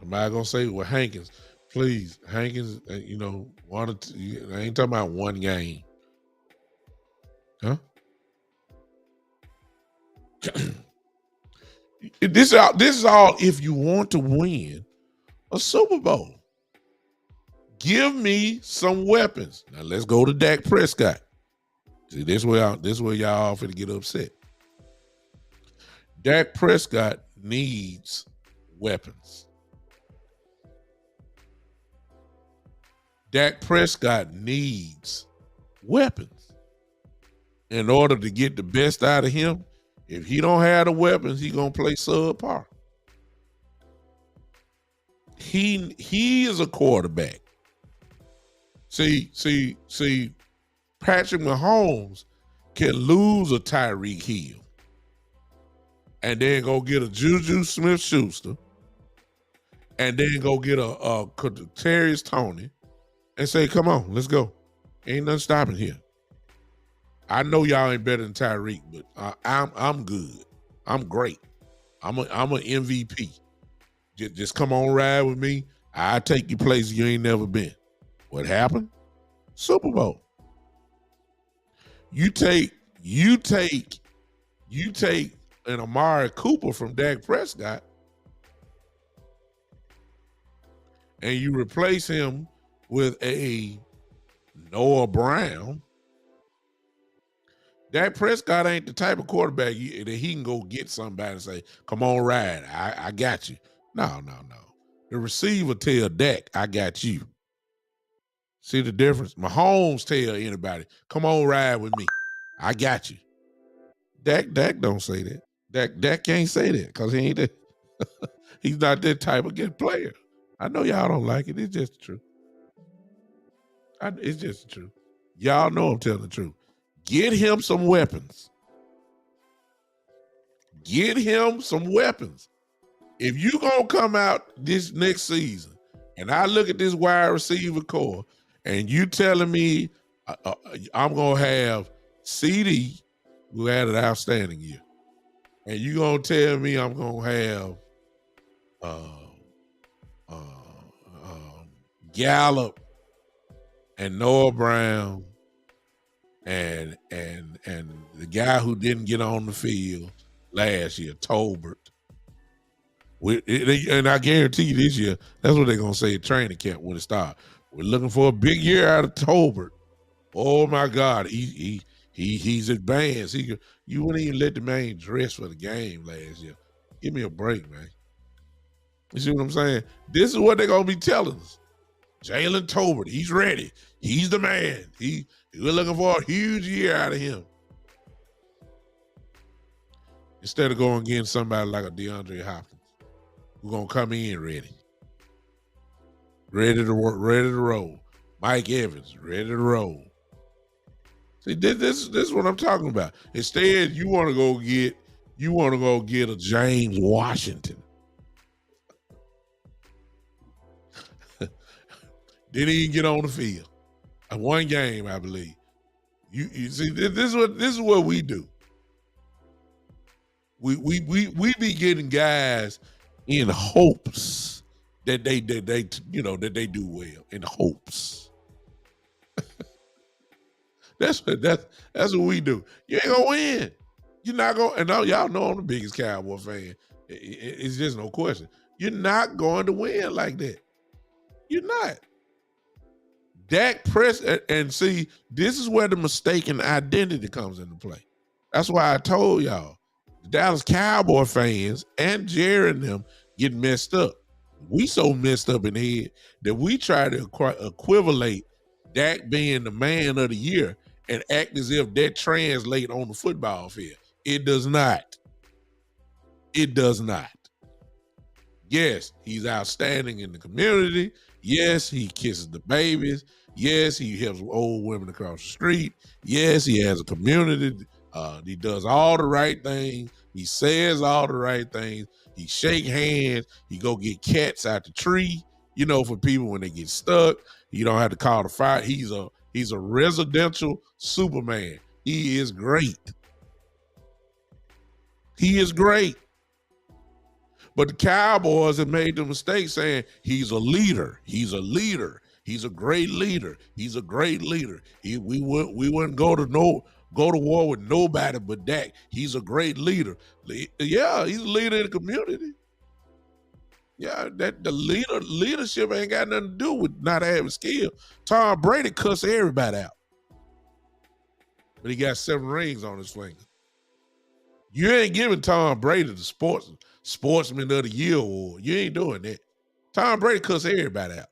Somebody gonna say, well, Hankins, please, Hankins, you know, I ain't talking about 1 game. Huh? This is all if you want to win a Super Bowl. Give me some weapons. Now let's go to Dak Prescott. See, this where y'all finna get upset. Dak Prescott needs weapons. Dak Prescott needs weapons. In order to get the best out of him, if he don't have the weapons, he gonna play subpar. He is a quarterback. See, Patrick Mahomes can lose a Tyreek Hill and then go get a Juju Smith-Schuster and then go get a Kadarius Toney and say, come on, let's go. Ain't nothing stopping here. I know y'all ain't better than Tyreek, but I'm good. I'm great. I'm an MVP. Just come on ride with me. I'll take you places you ain't never been. What happened? Super Bowl. You take an Amari Cooper from Dak Prescott and you replace him with a Noah Brown. Dak Prescott ain't the type of quarterback that he can go get somebody and say, come on, ride. I got you. No. The receiver tell Dak, I dak you. See the difference? Mahomes tell anybody, come on, ride with me. I got you. Dak don't say that. Dak can't say that because he ain't that. He's not that type of good player. I know y'all don't like it. It's just the truth. It's just the truth. Y'all know I'm telling the truth. Get him some weapons. Get him some weapons. If you gonna come out this next season and I look at this wide receiver core and you telling me I'm gonna have CD, who had an outstanding year, and you gonna tell me I'm gonna have Gallup and Noah Brown and the guy who didn't get on the field last year, Tolbert. And I guarantee you this year, that's what they're gonna say at training camp when it starts. We're looking for a big year out of Tolbert. Oh my God, he's advanced. You wouldn't even let the man dress for the game last year. Give me a break, man. You see what I'm saying? This is what they're gonna be telling us. Jalen Tolbert, he's ready. He's the man. We're looking for a huge year out of him. Instead of going against somebody like a DeAndre Hopkins. We're gonna come in ready to work, ready to roll. Mike Evans, ready to roll. See, this is what I'm talking about. Instead, you want to go get a James Washington. Didn't even get on the field. One game, I believe. You see, this is what we do. We be getting guys in hopes that they that they do well, in hopes. that's what we do. You ain't gonna win. You're not gonna. And y'all know I'm the biggest Cowboy fan. It's just no question. You're not going to win like that. You're not. Dak Prescott, and see, this is where the mistaken identity comes into play. That's why I told y'all, the Dallas Cowboy fans and Jerry and them get messed up. We so messed up in the head that we try to equivalate Dak being the man of the year and act as if that translate on the football field. It does not. It does not. Yes, he's outstanding in the community. Yes, he kisses the babies. Yes, he helps old women across the street. Yes, he has a community. He does all the right things. He says all the right things. He shake hands. He go get cats out the tree. You know, for people when they get stuck, you don't have to call the fire. He's a residential Superman. He is great. He is great. But the Cowboys have made the mistake saying he's a leader. He's a leader. He's a great leader. He's a great leader. We wouldn't go to war with nobody but Dak. He's a great leader. Yeah, he's a leader in the community. Yeah, that the leadership ain't got nothing to do with not having skill. Tom Brady cussed everybody out, but he got 7 rings on his finger. You ain't giving Tom Brady the Sportsman of the Year award. You ain't doing that. Tom Brady cussed everybody out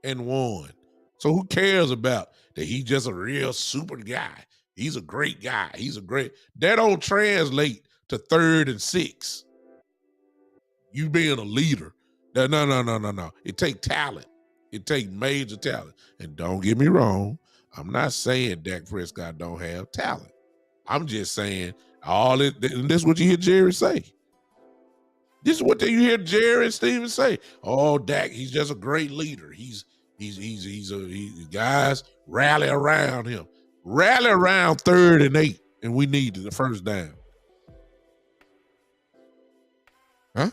and won. So who cares about that? He's just a real super guy. He's a great guy. That don't translate to 3rd and 6. You being a leader. No. It take talent. It take major talent. And don't get me wrong, I'm not saying Dak Prescott don't have talent. I'm just saying and this is what you hear Jerry say. This is what you hear Jerry and Steven say. Oh, Dak, he's just a great leader. Guys rally around him. Rally around 3rd and 8, and we need the first down. Huh?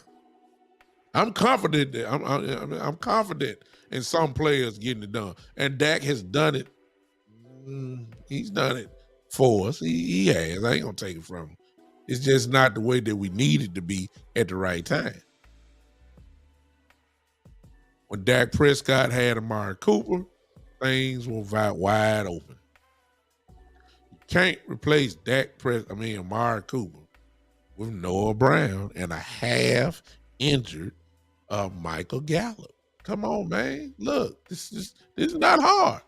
I'm confident that I'm confident in some players getting it done, and Dak has done it. He's done it for us. He has. I ain't gonna take it from him. It's just not the way that we need it to be at the right time. When Dak Prescott had Amari Cooper, things were wide open. You can't replace Amari Cooper with Noah Brown and a half-injured Michael Gallup. Come on, man. Look, this is not hard.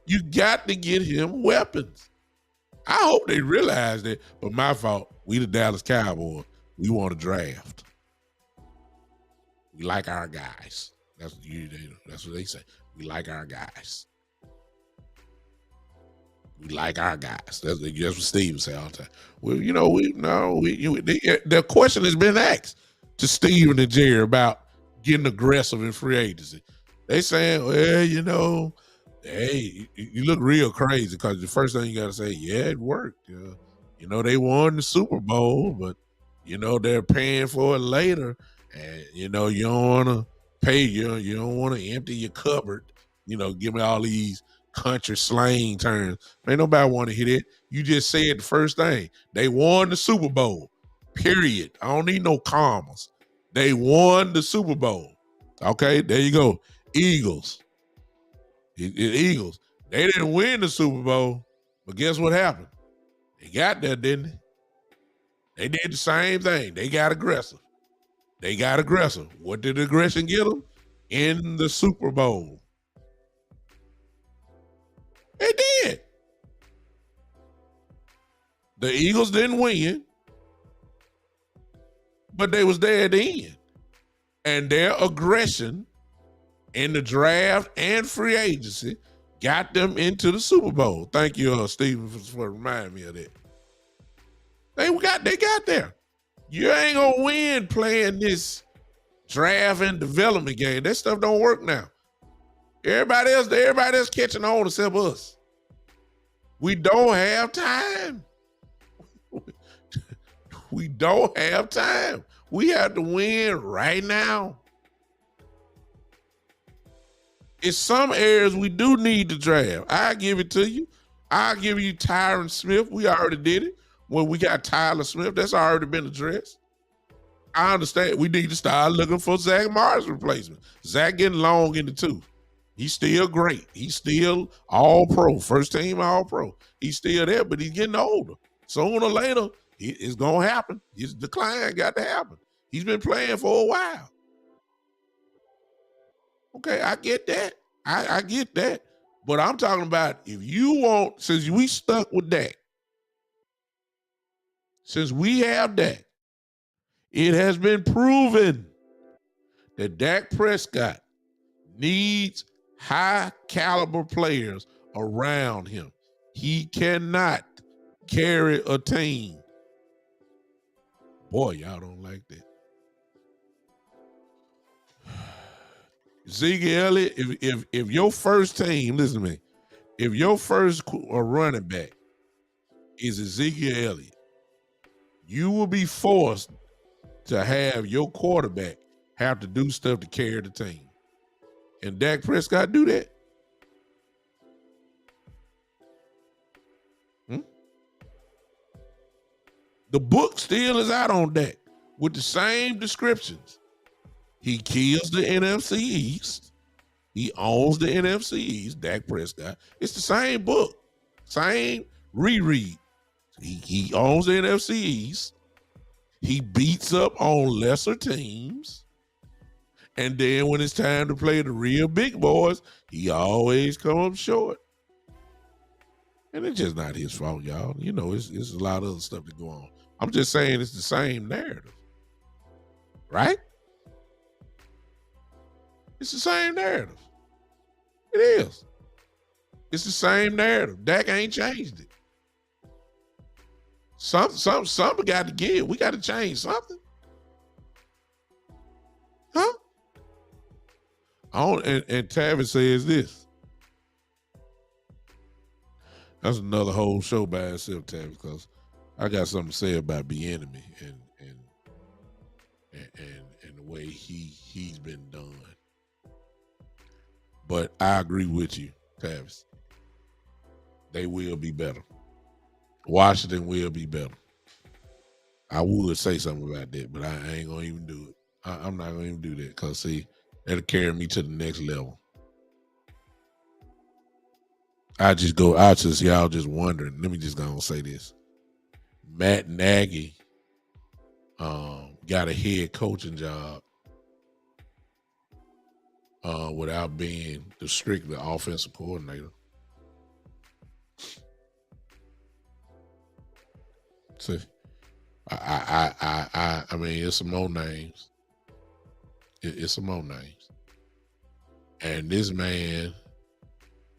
You got to get him weapons. I hope they realize that, but my fault. We the Dallas Cowboys. We want to draft. We like our guys. That's what they say. We like our guys. We like our guys. That's what Steven say all the time. Well, the question has been asked to Steven and Jerry about getting aggressive in free agency. They saying, well, hey, you look real crazy because the first thing you got to say, yeah, it worked. They won the Super Bowl, but, they're paying for it later. And, you don't want to pay. You don't want to empty your cupboard. Give me all these country slang terms. Ain't nobody want to hear it. You just said the first thing. They won the Super Bowl, period. I don't need no commas. They won the Super Bowl. Okay, there you go. Eagles. Eagles. They didn't win the Super Bowl, but guess what happened? They got there, didn't they? They did the same thing. They got aggressive. What did aggression get them? In the Super Bowl. They did. The Eagles didn't win, but they was there at the end. And their aggression in the draft and free agency got them into the Super Bowl. Thank you, Steven, for reminding me of that. They got there. You ain't gonna win playing this draft and development game. That stuff don't work now. Everybody else catching on except us. We don't have time. We don't have time. We have to win right now. In some areas, we do need to draft. I give it to you. I'll give you Tyron Smith. We already did it. When we got Tyler Smith, that's already been addressed. I understand. We need to start looking for Zach Martin's replacement. Zach getting long in the tooth. He's still great. He's still all pro, first team all pro. He's still there, but he's getting older. Sooner or later, it's going to happen. His decline got to happen. He's been playing for a while. Okay, I get that. I get that. But I'm talking about if you want, since we stuck with Dak, since we have Dak, it has been proven that Dak Prescott needs high caliber players around him. He cannot carry a team. Boy, y'all don't like that. Zeke Elliott, if your first team, listen to me, if your first running back is Ezekiel Elliott, you will be forced to have your quarterback have to do stuff to carry the team. And Dak Prescott do that? The book still is out on Dak with the same descriptions. He kills the NFC East. He owns the NFC East, Dak Prescott. It's the same book, same reread. He owns the NFC East. He beats up on lesser teams. And then when it's time to play the real big boys, he always comes short. And it's just not his fault, y'all. You know, it's a lot of other stuff that go on. I'm just saying it's the same narrative. Right? It's the same narrative. It is. It's the same narrative. Dak ain't changed it. Something got to give. We got to change something. Huh? And Tavis says this. That's another whole show by itself, Tavis, because I got something to say about Bieniemy and the way he's been done. But I agree with you, Tavis. They will be better. Washington will be better. I would say something about that, but I ain't gonna even do it. I'm not gonna even do that because see, that'll carry me to the next level. Y'all just wondering. Let me just go and say this. Matt Nagy got a head coaching job without being the strictly offensive coordinator. See, I mean, it's some more names. It's some more names. And this man,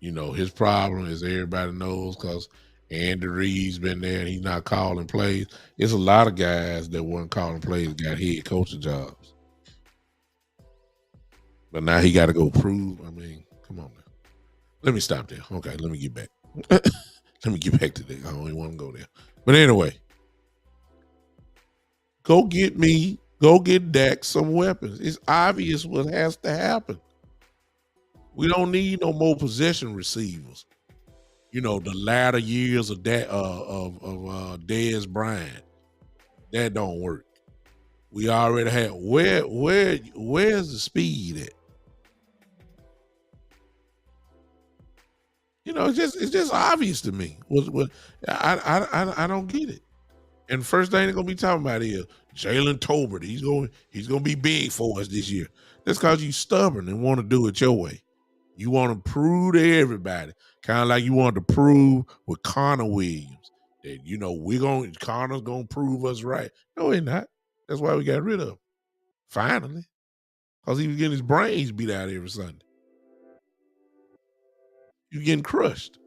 you know, his problem is everybody knows because Andy Reid's been there and he's not calling plays. It's a lot of guys that weren't calling plays got head coaching jobs. But now he got to go prove. I mean, come on now. Let me stop there. Okay, let me get back. Let me get back to that. I don't even want to go there. But anyway, go get Dak some weapons. It's obvious what has to happen. We don't need no more possession receivers. You know, the latter years of that Dez Bryant. That don't work. We already have where's the speed at? You know, it's just obvious to me. I don't get it. And first thing they're gonna be talking about is Jalen Tolbert. He's gonna be big for us this year. That's because you stubborn and want to do it your way. You want to prove to everybody, kind of like you wanted to prove with Connor Williams that you know Connor's gonna prove us right. No, he's not. That's why we got rid of him. Finally. Because he was getting his brains beat out every Sunday. You getting crushed.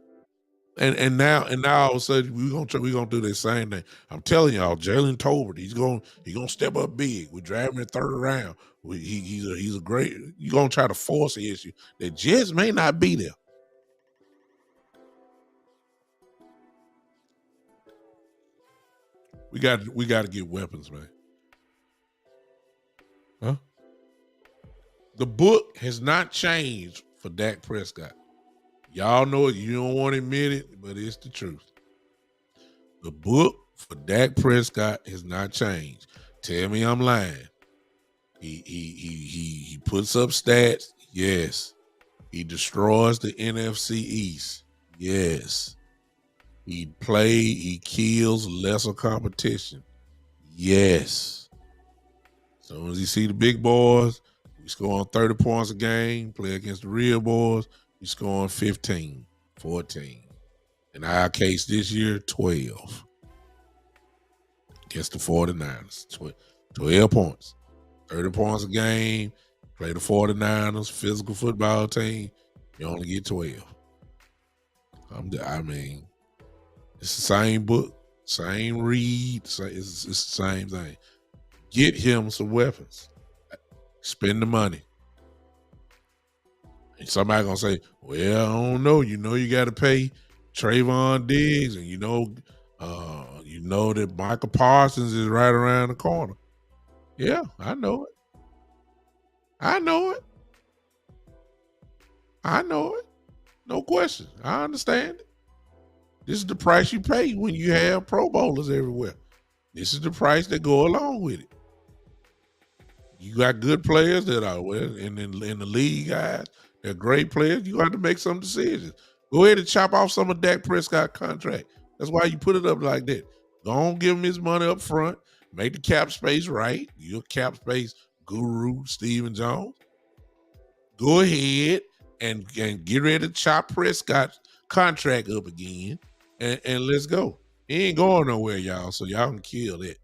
And now all of a sudden we gonna do the same thing. I'm telling y'all, Jalen Tolbert, he's gonna step up big. We're driving in third round. He's a great. You're gonna try to force the issue that just may not be there. We got to get weapons, man. Huh? The book has not changed for Dak Prescott. Y'all know it. You don't want to admit it, but it's the truth. The book for Dak Prescott has not changed. Tell me I'm lying. He puts up stats. Yes. He destroys the NFC East. Yes. He kills lesser competition. Yes. As soon as you see the big boys, we scoring 30 points a game, play against the real boys, we scoring 15, 14. In our case this year, 12. Against the 49ers. 12 points. 30 points a game, play the 49ers, physical football team, you only get 12. I mean, it's the same book, same read, it's the same thing. Get him some weapons. Spend the money. And somebody gonna say, well, I don't know. You know you gotta pay Trayvon Diggs, and you know that Michael Parsons is right around the corner. Yeah, I know it. I know it. I know it. No question. I understand it. This is the price you pay when you have Pro Bowlers everywhere. This is the price that go along with it. You got good players that are in the league, guys. They're great players. You have to make some decisions. Go ahead and chop off some of Dak Prescott contract. That's why you put it up like that. Don't give him his money up front. Make the cap space right. You're a cap space guru, Stephen Jones. Go ahead and get ready to chop Prescott's contract up again, and let's go. He ain't going nowhere, y'all. So y'all can kill that.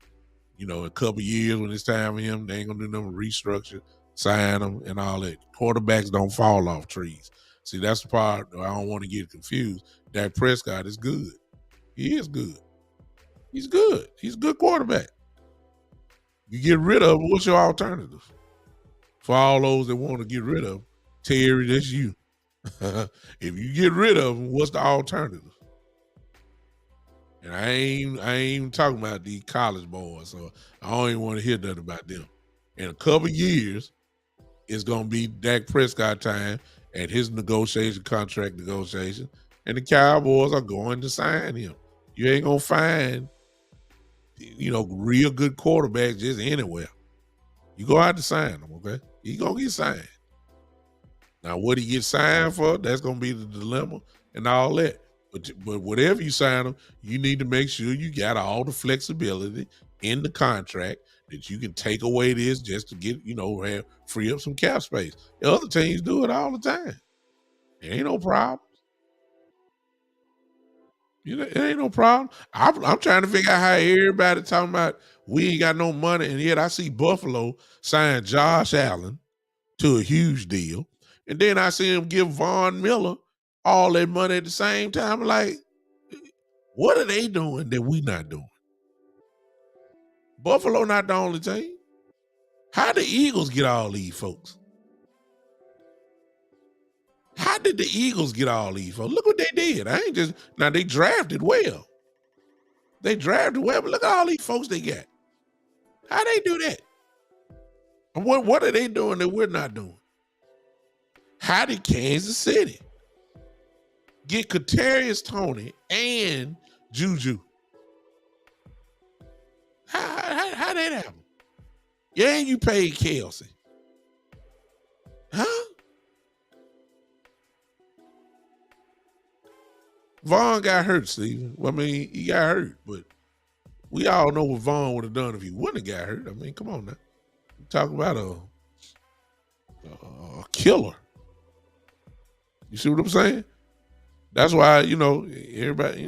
You know, a couple years when it's time for him, they ain't gonna do nothing but restructure, sign him, and all that. Quarterbacks don't fall off trees. See, that's the part I don't want to get confused. Dak Prescott is good. He is good. He's good. He's a good quarterback. You get rid of him, what's your alternative? For all those that want to get rid of him, Terry, that's you. If you get rid of him, what's the alternative? And I ain't even talking about these college boys, so I don't even want to hear nothing about them. In a couple years, it's gonna be Dak Prescott time and his contract negotiation, and the Cowboys are going to sign him. You ain't gonna find, real good quarterbacks just anywhere. You go out to sign him, okay? He gonna get signed. Now, what he gets signed for, that's gonna be the dilemma and all that. But whatever you sign him, you need to make sure you got all the flexibility in the contract that you can take away this just to get, free up some cap space. The other teams do it all the time. It ain't no problem. It ain't no problem. I'm trying to figure out how everybody talking about we ain't got no money, and yet I see Buffalo sign Josh Allen to a huge deal, and then I see him give Von Miller all that money at the same time. Like, what are they doing that we not doing? Buffalo not the only team. How the Eagles get all these folks? How did the Eagles get all these folks? Look what they did. Now they drafted well. They drafted well, but look at all these folks they got. How they do that? And what are they doing that we're not doing? How did Kansas City get Kadarius Toney and Juju? How that happen? Yeah, you paid Kelsey. Huh? Vaughn got hurt, Steven. Well, I mean, he got hurt, but we all know what Vaughn would have done if he wouldn't have got hurt. I mean, come on now. You're talking about a killer. You see what I'm saying? That's why, everybody,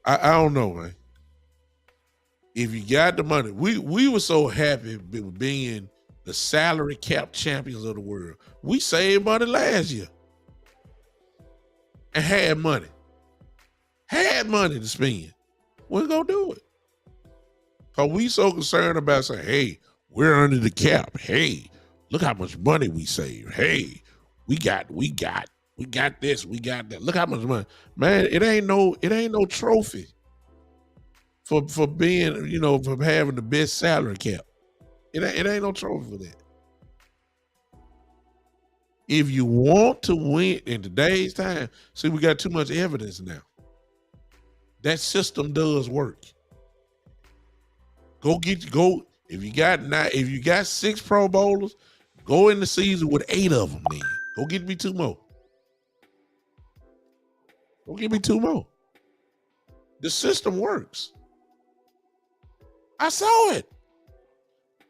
I don't know, man. if you got the money, we were so happy with being the salary cap champions of the world. We saved money last year and had money to spend. We're gonna do it. Cause we so concerned about saying, hey, we're under the cap. Hey, look how much money we saved. Hey, we got this, we got that. Look how much money. Man, it ain't no trophy for being, for having the best salary cap. It ain't no trophy for that. If you want to win in today's time, see, we got too much evidence now. That system does work. If you got 6 Pro Bowlers, go in the season with 8 of them. Then go get me 2 more. Go get me 2 more. The system works. I saw it.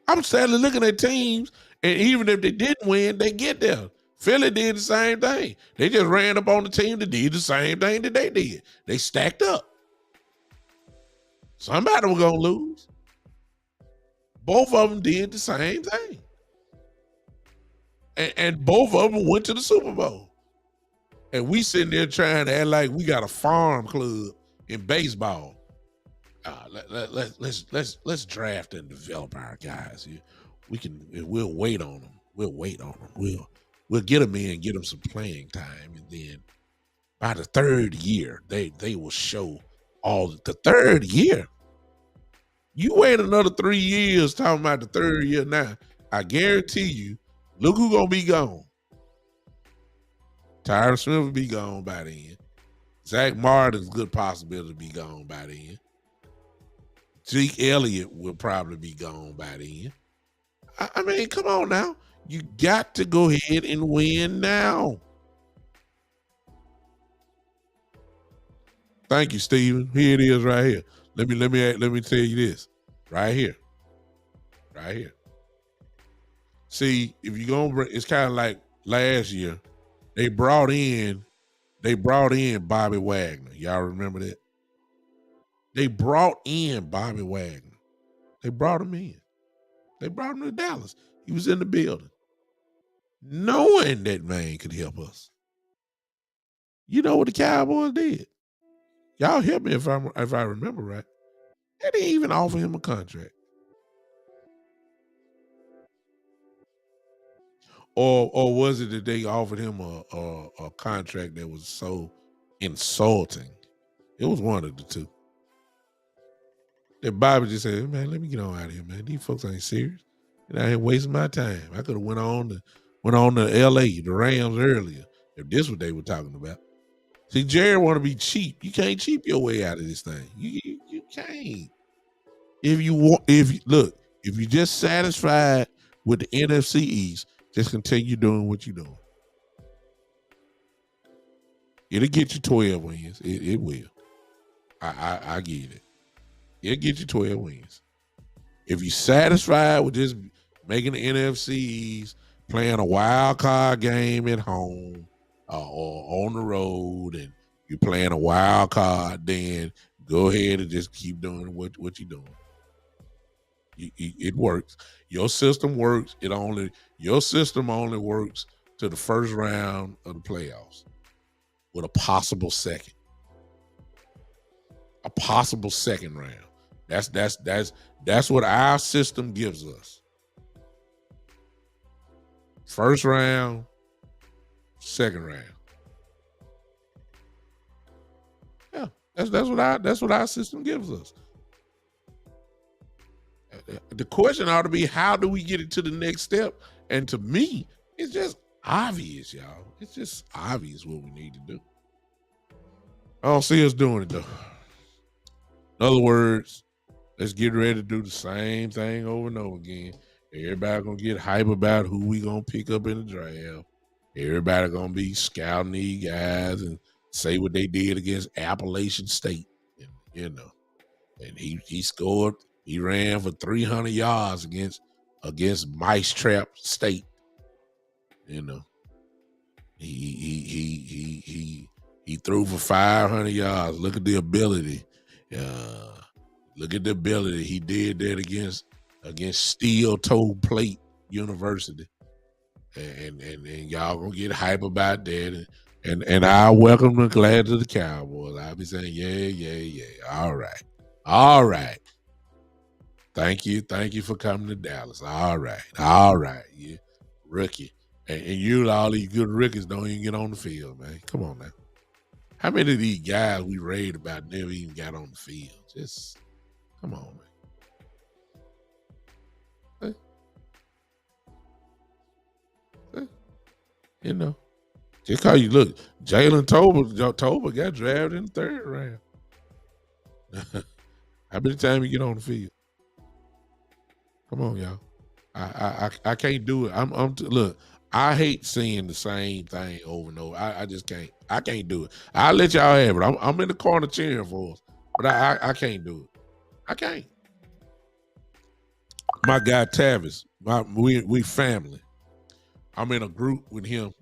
I'm sadly looking at teams, and even if they didn't win, they get there. Philly did the same thing. They just ran up on the team that did the same thing that they did. They stacked up. Somebody was gonna lose. Both of them did the same thing. And both of them went to the Super Bowl. And we sitting there trying to act like we got a farm club in baseball. Let's draft and develop our guys. We'll wait on them. We'll get them in, get them some playing time, and then by the 3rd year, they will show all the 3rd year. You wait another 3 years talking about the 3rd year now. I guarantee you, look who's gonna be gone. Tyron Smith will be gone by then. Zach Martin's good possibility to be gone by then. Zeke Elliott will probably be gone by then. I mean, come on now. You got to go ahead and win now. Thank you, Steven. Here it is right here. Let me tell you this. Right here. See, if you're gonna bring, it's kind of like last year. They brought in Bobby Wagner. Y'all remember that? They brought in Bobby Wagner. They brought him in. They brought him to Dallas. He was in the building, knowing that man could help us. You know what the Cowboys did? Y'all help me if I remember right. They didn't even offer him a contract. Or was it that they offered him a contract that was so insulting? It was one of the two. That Bobby just said, man, let me get on out of here, man. These folks ain't serious. And I ain't wasting my time. I could have went on to LA, the Rams earlier, if this what they were talking about. See, Jared want to be cheap. You can't cheap your way out of this thing. You can't. If you just satisfied with the NFC East, just continue doing what you're doing. It'll get you 12 wins. It will. I get it. It'll get you 12 wins. If you're satisfied with just making the NFC East, playing a wild card game at home or on the road, and you're playing a wild card, then go ahead and just keep doing what you're doing. It works. Your system works. Your system only works to the first round of the playoffs with a possible second. A possible second round. That's what our system gives us. First round, second round. Yeah, that's what our system gives us. The question ought to be, how do we get it to the next step? And to me, it's just obvious, y'all. It's just obvious what we need to do. I don't see us doing it though. In other words, let's get ready to do the same thing over and over again. Everybody gonna get hype about who we gonna pick up in the draft. Everybody gonna be scouting these guys and say what they did against Appalachian State. And, and he scored. He ran for 300 yards against Mice Trap State. He threw for 500 yards. Look at the ability. Look at the ability. He did that against Steel Toe Plate University. And y'all gonna get hype about that. And I welcome the glad to the Cowboys. I'll be saying, yeah. All right. All right. Thank you for coming to Dallas. All right. Yeah. Rookie. And you all these good rookies don't even get on the field, man. Come on now. How many of these guys we raved about never even got on the field? Just come on, man. You know. Just call you look, Jalen Tober got drafted in the 3rd round. How many times you get on the field? Come on, y'all. I can't do it. Look. I hate seeing the same thing over and over. I just can't. I can't do it. I'll let y'all have it. I'm in the corner cheering for us, but I can't do it. I can't. My guy Tavis, we family. I'm in a group with him.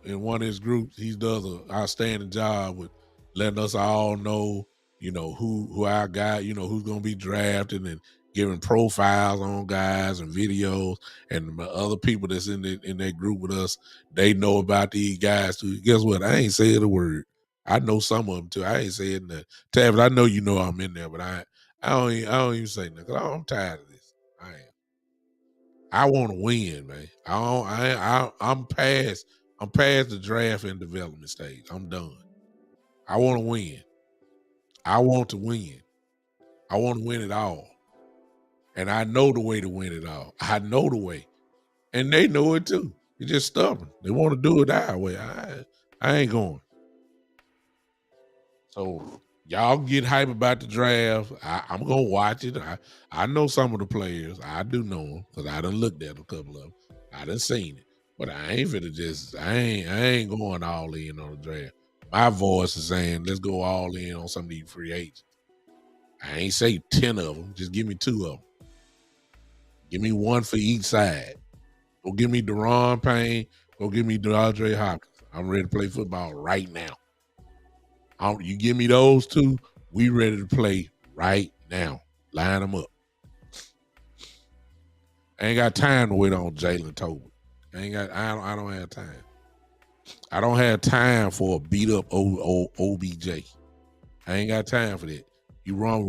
In one of his groups, he does an outstanding job with letting us all know, who our guy, who's gonna be drafted, and giving profiles on guys and videos. And the other people that's in that group with us, they know about these guys too. Guess what? I ain't said a word. I know some of them too. I ain't saying nothing. Tavis, I know you know I'm in there, but I don't even say nothing. 'Cause I'm tired of this. I am. I want to win, man. I'm past the draft and development stage. I'm done. I want to win. I want to win. I want to win it all. And I know the way to win it all. I know the way. And they know it too. They're just stubborn. They want to do it our way. I ain't going. So y'all get hype about the draft. I'm gonna watch it. I know some of the players. I do know them because I done looked at a couple of them. I done seen it. But I ain't finna just I ain't going all in on the draft. My voice is saying let's go all in on some of these free agents. I ain't say 10 of them. Just give me 2 of them. Give me one for each side. Go give me Deron Payne. Go give me DeAndre Hopkins. I'm ready to play football right now. You give me those 2, we ready to play right now. Line them up. I ain't got time to wait on Jalen Tober. I don't have time. I don't have time for a beat up OBJ. I ain't got time for that. You run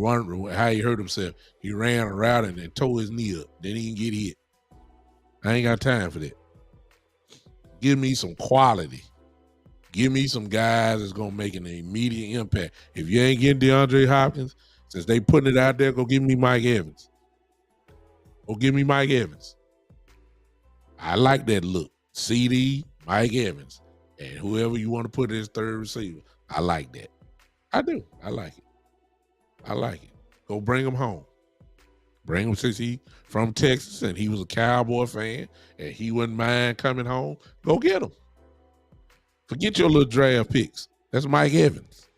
how he hurt himself. He ran around and tore his knee up. Didn't even get hit. I ain't got time for that. Give me some quality. Give me some guys that's going to make an immediate impact. If you ain't getting DeAndre Hopkins, since they putting it out there, go give me Mike Evans. Go give me Mike Evans. I like that look. CD, Mike Evans, and whoever you want to put as 3rd receiver. I like that. I do. I like it. Go bring him home. Bring him since he from Texas and he was a Cowboy fan and he wouldn't mind coming home. Go get him. Forget your little draft picks. That's Mike Evans.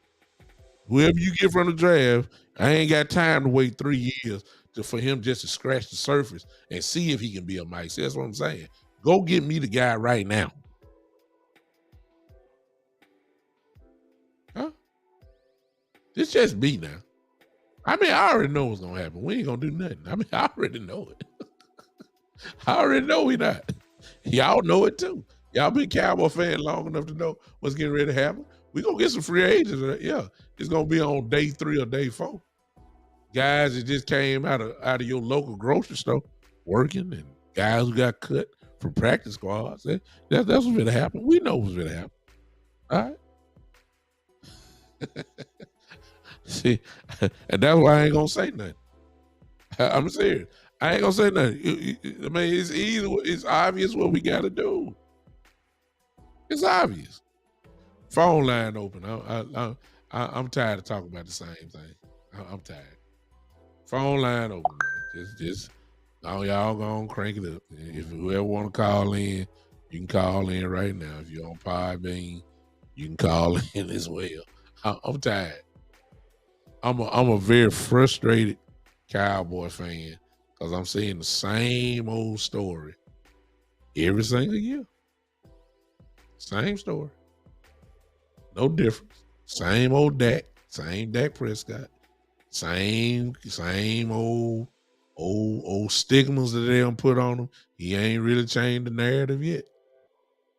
Whoever you get from the draft, I ain't got time to wait 3 years for him just to scratch the surface and see if he can be a Mike. See, that's what I'm saying. Go get me the guy right now. Huh? This just me now. I mean, I already know what's gonna happen. We ain't gonna do nothing. I mean, I already know it. I already know we not. Y'all know it too. Y'all been Cowboy fan long enough to know what's getting ready to happen. We gonna get some free agents. Yeah, it's gonna be on day 3 or day 4. Guys that just came out of your local grocery store working, and guys who got cut from practice squads. That's what's gonna happen. We know what's gonna happen. All right. See, and that's why I ain't gonna say nothing. I'm serious. I ain't gonna say nothing. I mean, it's obvious what we gotta do. It's obvious. Phone line open. I'm tired of talking about the same thing. I'm tired. Phone line open, man. Just y'all gonna crank it up. If whoever want to call in, you can call in right now. If you're on Podbean, you can call in as well. I'm tired. I'm a very frustrated Cowboy fan because I'm seeing the same old story every single year. Same story. No difference. Same old Dak. Same Dak Prescott. Same old stigmas that they don't put on him. He ain't really changed the narrative yet.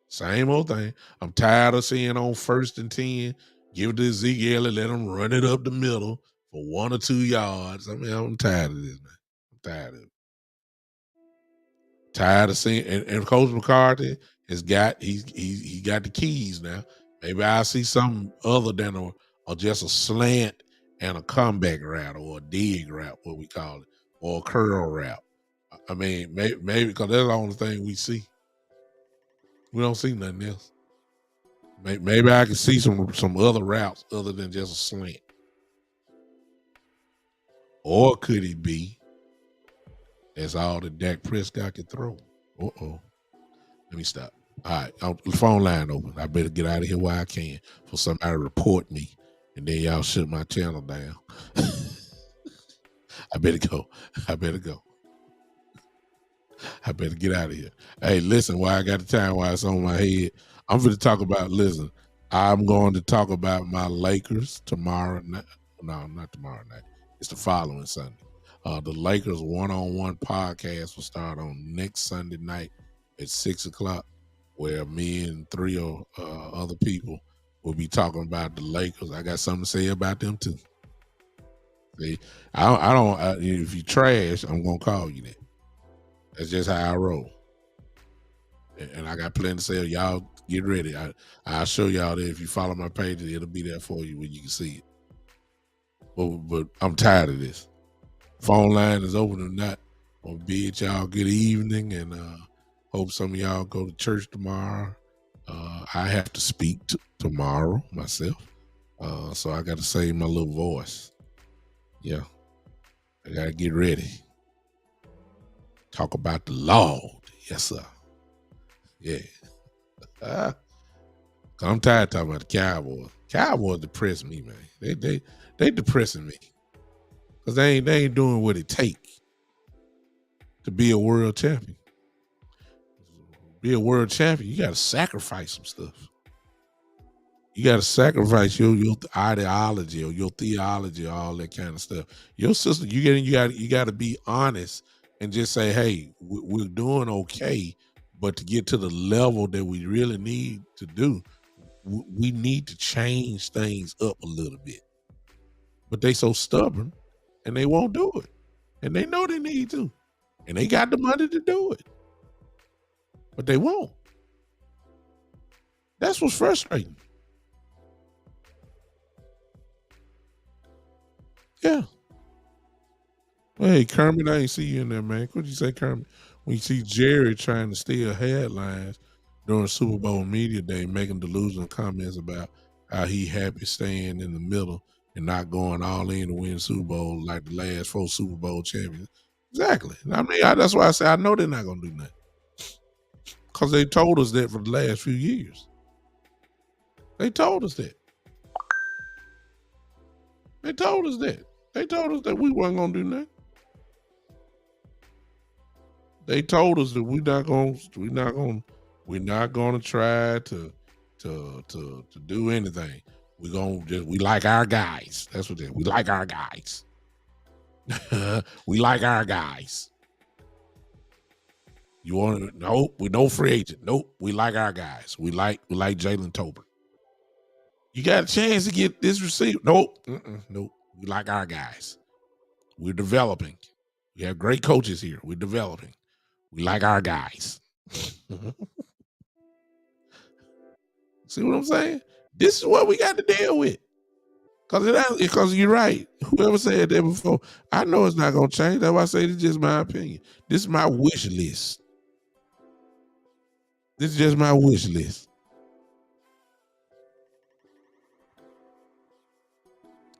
Same old thing. I'm tired of seeing on 1st and 10, give it to Zeke Elliott, let him run it up the middle for 1 or 2 yards. I mean, I'm tired of this, man. I'm tired of it. Tired of seeing, and Coach McCarthy has got he got the keys now. Maybe I'll see something other than or just a slant and a comeback route or a dig route, what we call it, or a curl route. I mean, maybe because that's the only thing we see. We don't see nothing else. Maybe I can see some other routes other than just a slant. Or could it be that's all that Dak Prescott can throw? Uh-oh. Let me stop. All right, the phone line open. I better get out of here while I can for somebody to report me, and then y'all shut my channel down. I better go. I better get out of here. Hey, listen, while I got the time, while it's on my head, I'm going to talk about, listen, I'm going to talk about my Lakers tomorrow night. No, not tomorrow night. It's the following Sunday. The Lakers one-on-one podcast will start on next Sunday night at 6 o'clock, where me and 3 other people will be talking about the Lakers. I got something to say about them too. See, if you trash, I'm going to call you that. That's just how I roll. And I got plenty to say. Y'all get ready. I'll show y'all that if you follow my page, it'll be there for you when you can see it. But I'm tired of this. Phone line is open or not. I'll bid y'all good evening, and hope some of y'all go to church tomorrow. I have to speak tomorrow myself, so I got to save my little voice. Yeah, I got to get ready. Talk about the Lord. Yes, sir. Yeah. I'm tired of talking about the Cowboys. Cowboys depress me, man. They depressing me. Because they ain't doing what it takes to be a world champion. Be a world champion, you got to sacrifice some stuff. You got to sacrifice your ideology or your theology, or all that kind of stuff. Your sister, you got to be honest and just say, hey, we're doing okay, but to get to the level that we really need to do, we need to change things up a little bit. But they so stubborn, and they won't do it, and they know they need to, and they got the money to do it, but they won't. That's what's frustrating. Yeah. Hey, Kermit, I ain't see you in there, man. What'd you say, Kermit? When you see Jerry trying to steal headlines during Super Bowl Media Day, making delusional comments about how he happy staying in the middle and not going all in to win Super Bowl like the last 4 Super Bowl champions. Exactly. I mean, that's why I say I know they're not going to do nothing. Because they told us that for the last few years. They told us that. They told us that. They told us that we weren't going to do nothing. They told us that we're not going to try to do anything. We like our guys. That's what we like our guys. We like our guys. You want to? Nope, we no free agent. Nope, we like our guys. We like Jalen Tolbert. You got a chance to get this receiver? Nope, nope. We like our guys. We're developing. We have great coaches here. We're developing. We like our guys. See what I'm saying? This is what we got to deal with. Because you're right. Whoever said that before, I know it's not going to change. That's why I say it's just my opinion. This is my wish list. This is just my wish list.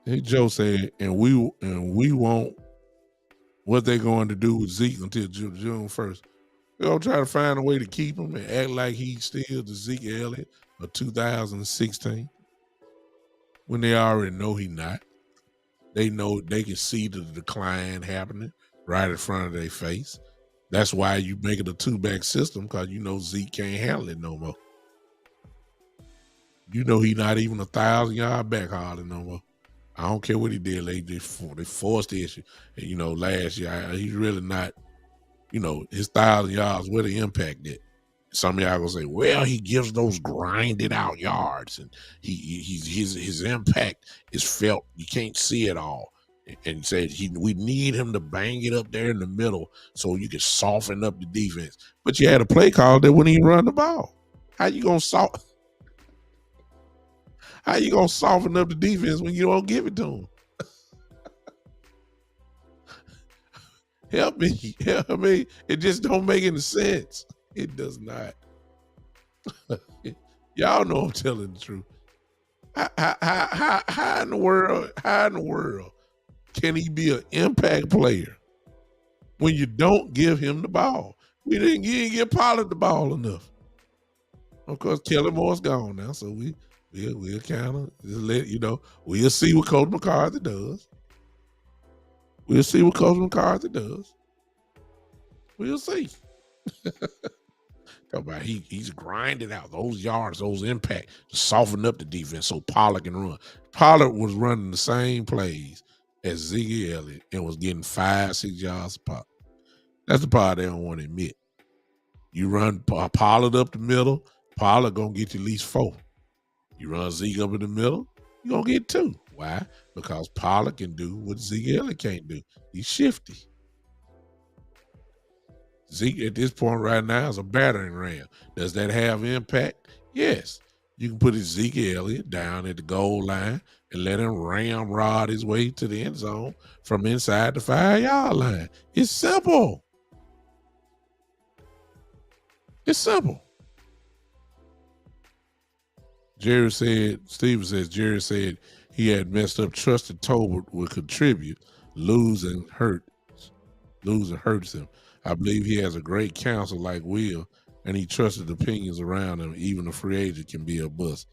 Hey, Joe said, and we won't. What they going to do with Zeke until June 1st? We're going to try to find a way to keep him and act like he's still the Zeke Elliott of 2016 when they already know he's not. They know they can see the decline happening right in front of their face. That's why you make it a 2-back system, because you know Zeke can't handle it no more. You know he's not even 1,000-yard back hauling no more. I don't care what he did. They forced the issue. And, last year he's really not. His 1,000 yards, where the impact at? Some of y'all gonna say, well, he gives those grinded out yards, and his impact is felt. You can't see it all. And said we need him to bang it up there in the middle so you can soften up the defense. But you had a play call that wouldn't even run the ball. How you gonna soften up the defense when you don't give it to him? Help me. Help me. It just don't make any sense. It does not. Y'all know I'm telling the truth. How in the world? How in the world can he be an impact player when you don't give him the ball? You didn't give Pollard the ball enough. Of course, Kelly Moore's gone now, so we'll kind of just let we'll see what Coach McCarthy does. We'll see what Coach McCarthy does. We'll see. About he's grinding out those yards, those impact to soften up the defense so Pollard can run. Pollard was running the same plays as Ziggy Elliott and was getting 5-6 yards a pop. That's the part they don't want to admit. You run Pollard up the middle, Pollard gonna get you at least 4. You run Zeke up in the middle, you're gonna get 2. Why? Because Pollard can do what Ziggy Elliott can't do. He's shifty. Zeke at this point right now is a battering ram. Does that have impact? Yes. You can put Zeke Elliott down at the goal line and let him ramrod his way to the end zone from inside the 5-yard line. It's simple. It's simple. Steven says, Jerry said he had messed up, trusted Tolbert would contribute. Losing hurts him. I believe he has a great counsel like Will, and he trusted the opinions around him. Even a free agent can be a bust.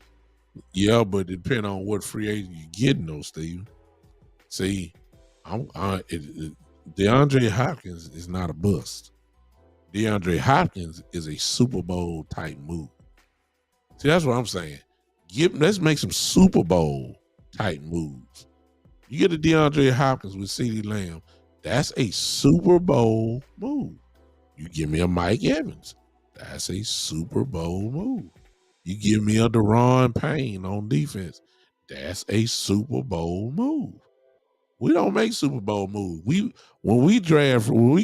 Yeah, but depending on what free agent you're getting, though, Steven. See, DeAndre Hopkins is not a bust. DeAndre Hopkins is a Super Bowl type move. See, that's what I'm saying. Let's make some Super Bowl type moves. You get a DeAndre Hopkins with CeeDee Lamb. That's a Super Bowl move. You give me a Mike Evans. That's a Super Bowl move. You give me a Daron Payne on defense. That's a Super Bowl move. We don't make Super Bowl moves. When we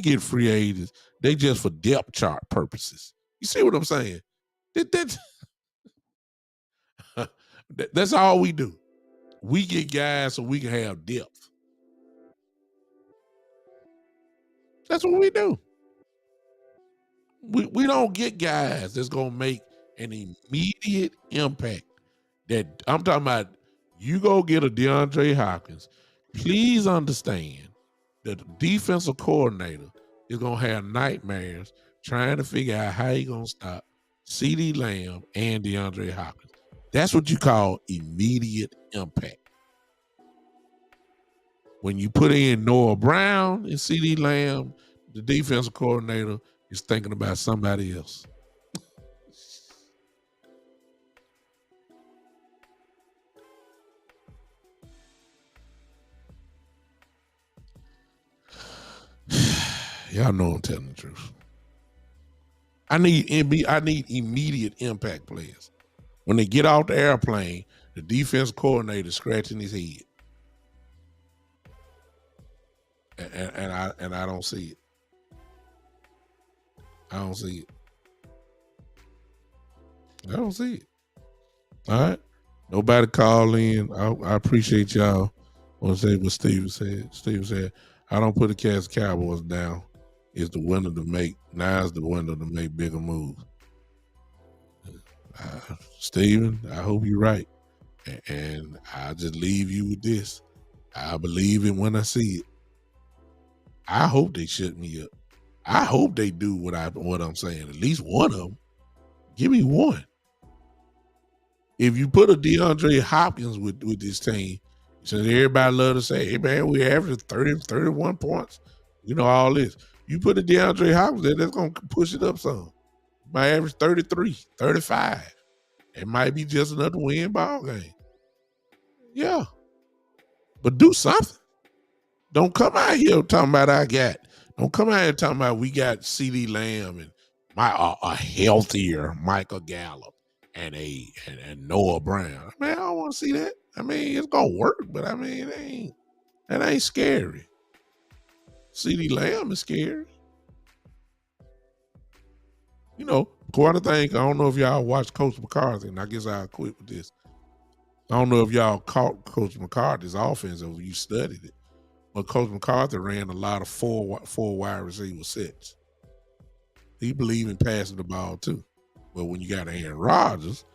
get free agents, they just for depth chart purposes. You see what I'm saying? That's all we do. We get guys so we can have depth. That's what we do. We don't get guys that's gonna make an immediate impact. That I'm talking about. You go get a DeAndre Hopkins. Please understand that the defensive coordinator is gonna have nightmares trying to figure out how he gonna stop CeeDee Lamb and DeAndre Hopkins. That's what you call immediate impact. When you put in Noah Brown and CeeDee Lamb, the defensive coordinator is thinking about somebody else. Y'all know I'm telling the truth. I need immediate impact players. When they get off the airplane, the defense coordinator is scratching his head. And I don't see it. I don't see it. I don't see it. All right. Nobody call in. I appreciate y'all. I want to say what Steven said. Steven said, I don't put the Cowboys down. It's the window to make. Now's the window to make bigger moves. Steven, I hope you're right. And I'll just leave you with this. I believe it when I see it. I hope they shut me up. I hope they do what I'm saying. At least one of them. Give me one. If you put a DeAndre Hopkins with this team, since everybody love to say, hey man, we average 30, 31 points. You know, all this. You put a DeAndre Hopkins there, that's going to push it up some. Might average 33, 35. It might be just enough to win ball game. Yeah. but do something. Don't come out here talking about Don't come out here talking about we got CD Lamb and a healthier Michael Gallup and and Noah Brown. I mean, I don't want to see that. I mean, it's gonna work, but I mean, that ain't scary. CD Lamb is scary. You know, quite a thing. I don't know if y'all watched Coach McCarthy, and I guess I'll quit with this. I don't know if y'all caught Coach McCarthy's offense or you studied it, but Coach McCarthy ran a lot of four wide receiver sets. He believed in passing the ball too. But when you got Aaron Rodgers,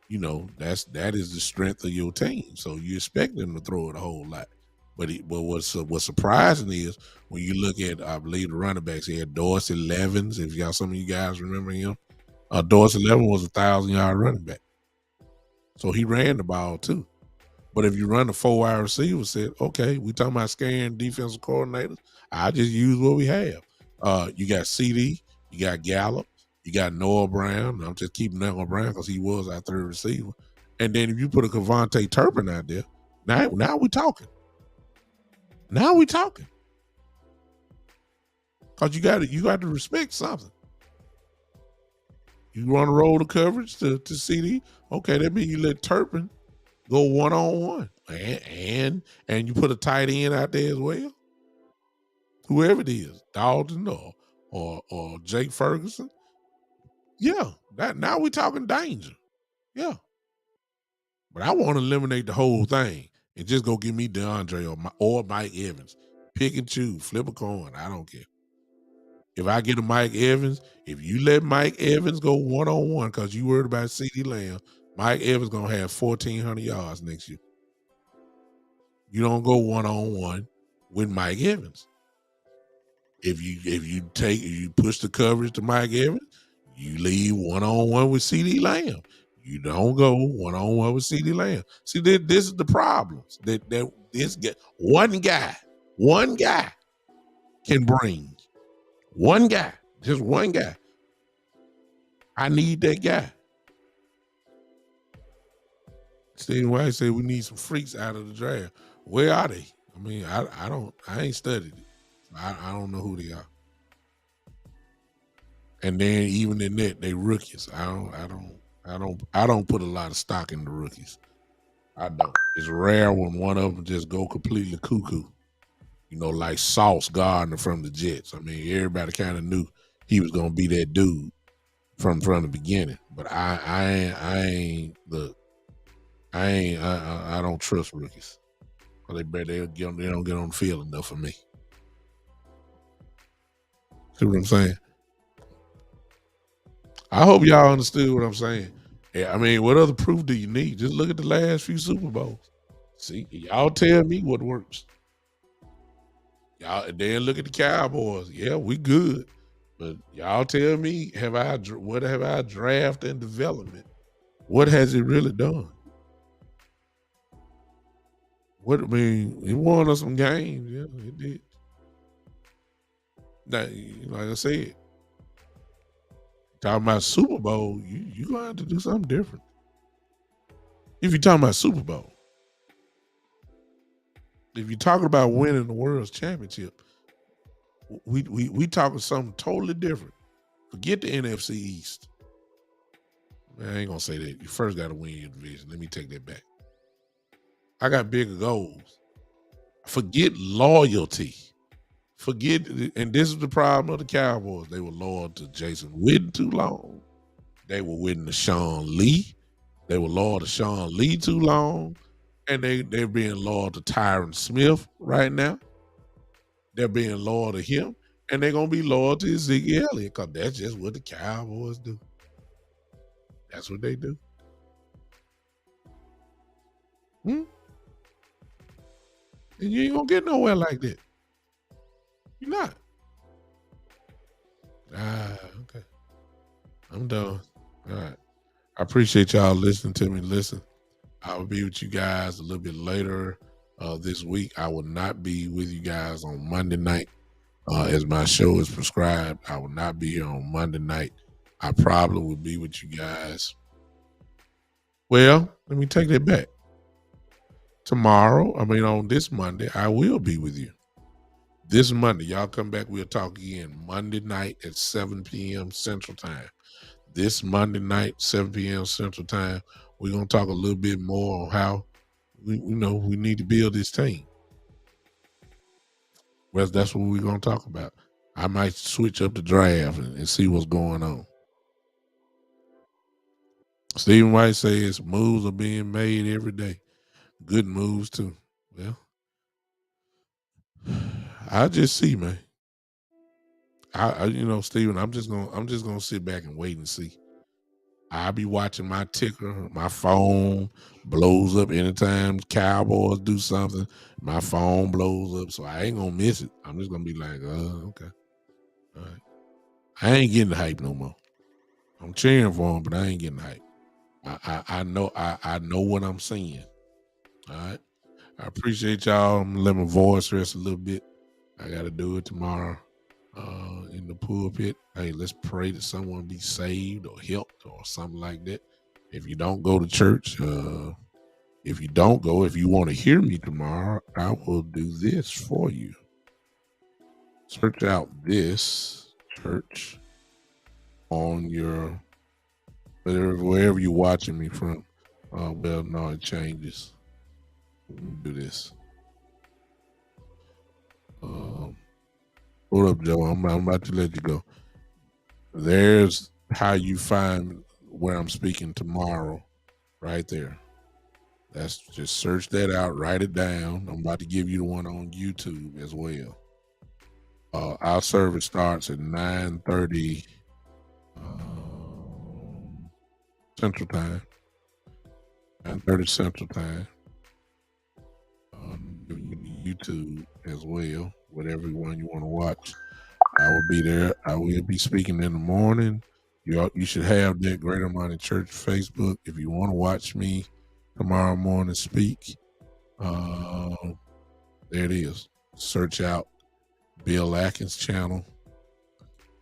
you know, that is the strength of your team. So you expect them to throw it a whole lot. But what's surprising is when you look at, I believe, the running backs, he had Dorsey Levens. If some of you guys remember him, Dorsey Levens was 1,000-yard running back. So he ran the ball too. But if you run the 4 wide receiver set, okay, we talking about scaring defensive coordinators. I just use what we have. You got CD, you got Gallup, you got Noah Brown. I'm just keeping Noah Brown because he was our third receiver. And then if you put a Kevontae Turpin out there, now we talking. Now we talking. Because you got to respect something. You want to roll the coverage to CD, okay, that means you let Turpin go one-on-one. And you put a tight end out there as well. Whoever it is, Dalton or Jake Ferguson. Yeah, now we're talking danger. Yeah. But I want to eliminate the whole thing and just go give me DeAndre or Mike Evans. Pick and choose, flip a coin. I don't care. If I get a Mike Evans, if you let Mike Evans go one-on-one because you worried about CeeDee Lamb, Mike Evans going to have 1,400 yards next year. You don't go one-on-one with Mike Evans. If you push the coverage to Mike Evans, you leave one-on-one with CeeDee Lamb. You don't go one-on-one with CeeDee Lamb. See, this is the problems that this one guy can bring. One guy, just one guy. I need that guy. Stephen White said we need some freaks out of the draft. Where are they? I mean, I ain't studied it. I don't know who they are. And then even in that, they rookies. I don't put a lot of stock in the rookies. I don't. It's rare when one of them just go completely cuckoo. You know, like Sauce Gardner from the Jets. I mean, everybody kind of knew he was gonna be that dude from the beginning. But I don't trust rookies. They don't get on the field enough for me. See what I'm saying? I hope y'all understood what I'm saying. Yeah, I mean, what other proof do you need? Just look at the last few Super Bowls. See, y'all tell me what works. Y'all then look at the Cowboys. Yeah, we good. But y'all tell me, what have I drafted in development? What has it really done? It won us some games. Yeah, it did. Now, like I said, talking about Super Bowl, you gonna have to do something different. If you're talking about Super Bowl, if you're talking about winning the World Championship, we talking something totally different. Forget the NFC East. Man, I ain't gonna say that. You first got to win your division. Let me take that back. I got bigger goals. Forget loyalty. And this is the problem of the Cowboys. They were loyal to Jason Witten too long. They were with Sean Lee. They were loyal to Sean Lee too long. And they're being loyal to Tyron Smith right now. They're being loyal to him. And they're going to be loyal to Ezekiel Elliott because that's just what the Cowboys do. That's what they do. And you ain't going to get nowhere like that. You're not. Okay. I'm done. All right. I appreciate y'all listening to me. Listen, I will be with you guys a little bit later this week. I will not be with you guys on Monday night as my show is prescribed. I will not be here on Monday night. I probably will be with you guys. Well, let me take that back. on this Monday, I will be with you. This Monday, y'all come back. We'll talk again Monday night at 7 p.m. Central Time. This Monday night, 7 p.m. Central Time, we're gonna talk a little bit more on how we need to build this team. Well, that's what we're gonna talk about. I might switch up the draft and see what's going on. Stephen White says moves are being made every day. Good moves too. Well, I just see, man. Stephen, I'm just gonna sit back and wait and see. I'll be watching my ticker. My phone blows up anytime Cowboys do something. My phone blows up, so I ain't gonna miss it. I'm just gonna be like, okay, all right. I ain't getting the hype no more. I'm cheering for him, but I ain't getting the hype. I know what I'm seeing. All right. I appreciate y'all. I'm gonna let my voice rest a little bit. I gotta do it tomorrow. In the pulpit. Hey, let's pray that someone be saved or helped or something like that. If you don't go to church, if you want to hear me tomorrow, I will do this for you. Search out this church on your wherever you're watching me from. Well, no, it changes. Do this. Hold up, Joe. I'm about to let you go. There's how you find where I'm speaking tomorrow, right there. That's just search that out, write it down. I'm about to give you the one on YouTube as well. Our service starts at 9:30 Central Time. 9:30 Central Time. YouTube as well. Whatever one you want to watch, I will be there. I will be speaking in the morning. You should have that Greater Mighty Church Facebook if you want to watch me tomorrow morning speak. There it is. Search out Bill Atkins channel,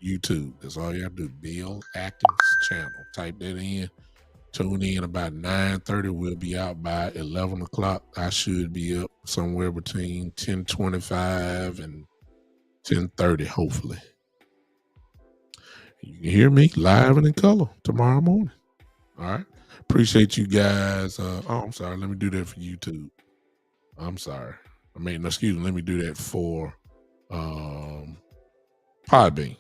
YouTube. That's all you have to do. Bill Atkins channel. Type that in. Tune in about 9:30. We'll be out by 11 o'clock. I should be up somewhere between 10:25 and 10:30, hopefully. You can hear me live and in color tomorrow morning. All right. Appreciate you guys. I'm sorry. Let me do that for YouTube. I'm sorry. Excuse me. Let me do that for Podbean.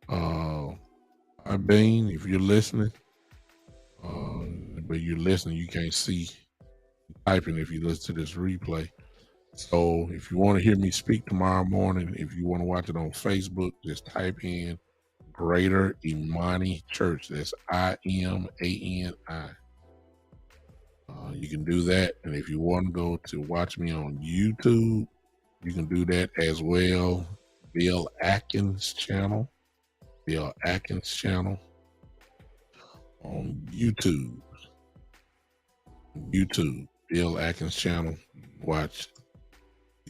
Podbean, if you're listening, but you're listening, you can't see typing if you listen to this replay. So if you want to hear me speak tomorrow morning, if you want to watch it on Facebook, just type in Greater Imani Church. That's IMANI. You can do that. And if you want to go to watch me on YouTube, you can do that as well. Bill Atkins channel. Bill Atkins channel on YouTube. Bill Atkins channel. Watch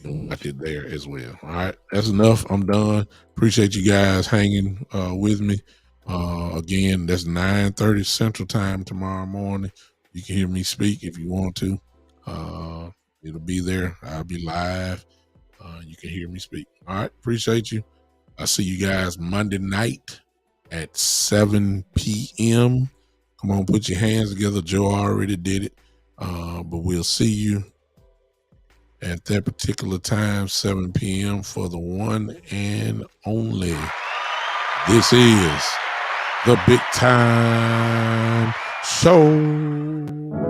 it there as well. All right, that's enough. I'm done. Appreciate you guys hanging with me. Again, that's 9:30 Central Time tomorrow morning. You can hear me speak if you want to. It'll be there. I'll be live. You can hear me speak. All right, appreciate you. I'll see you guys Monday night at 7 p.m. Come on, put your hands together. Joe already did it. But we'll see you at that particular time, 7 p.m. for the one and only. This is the Big Time Show.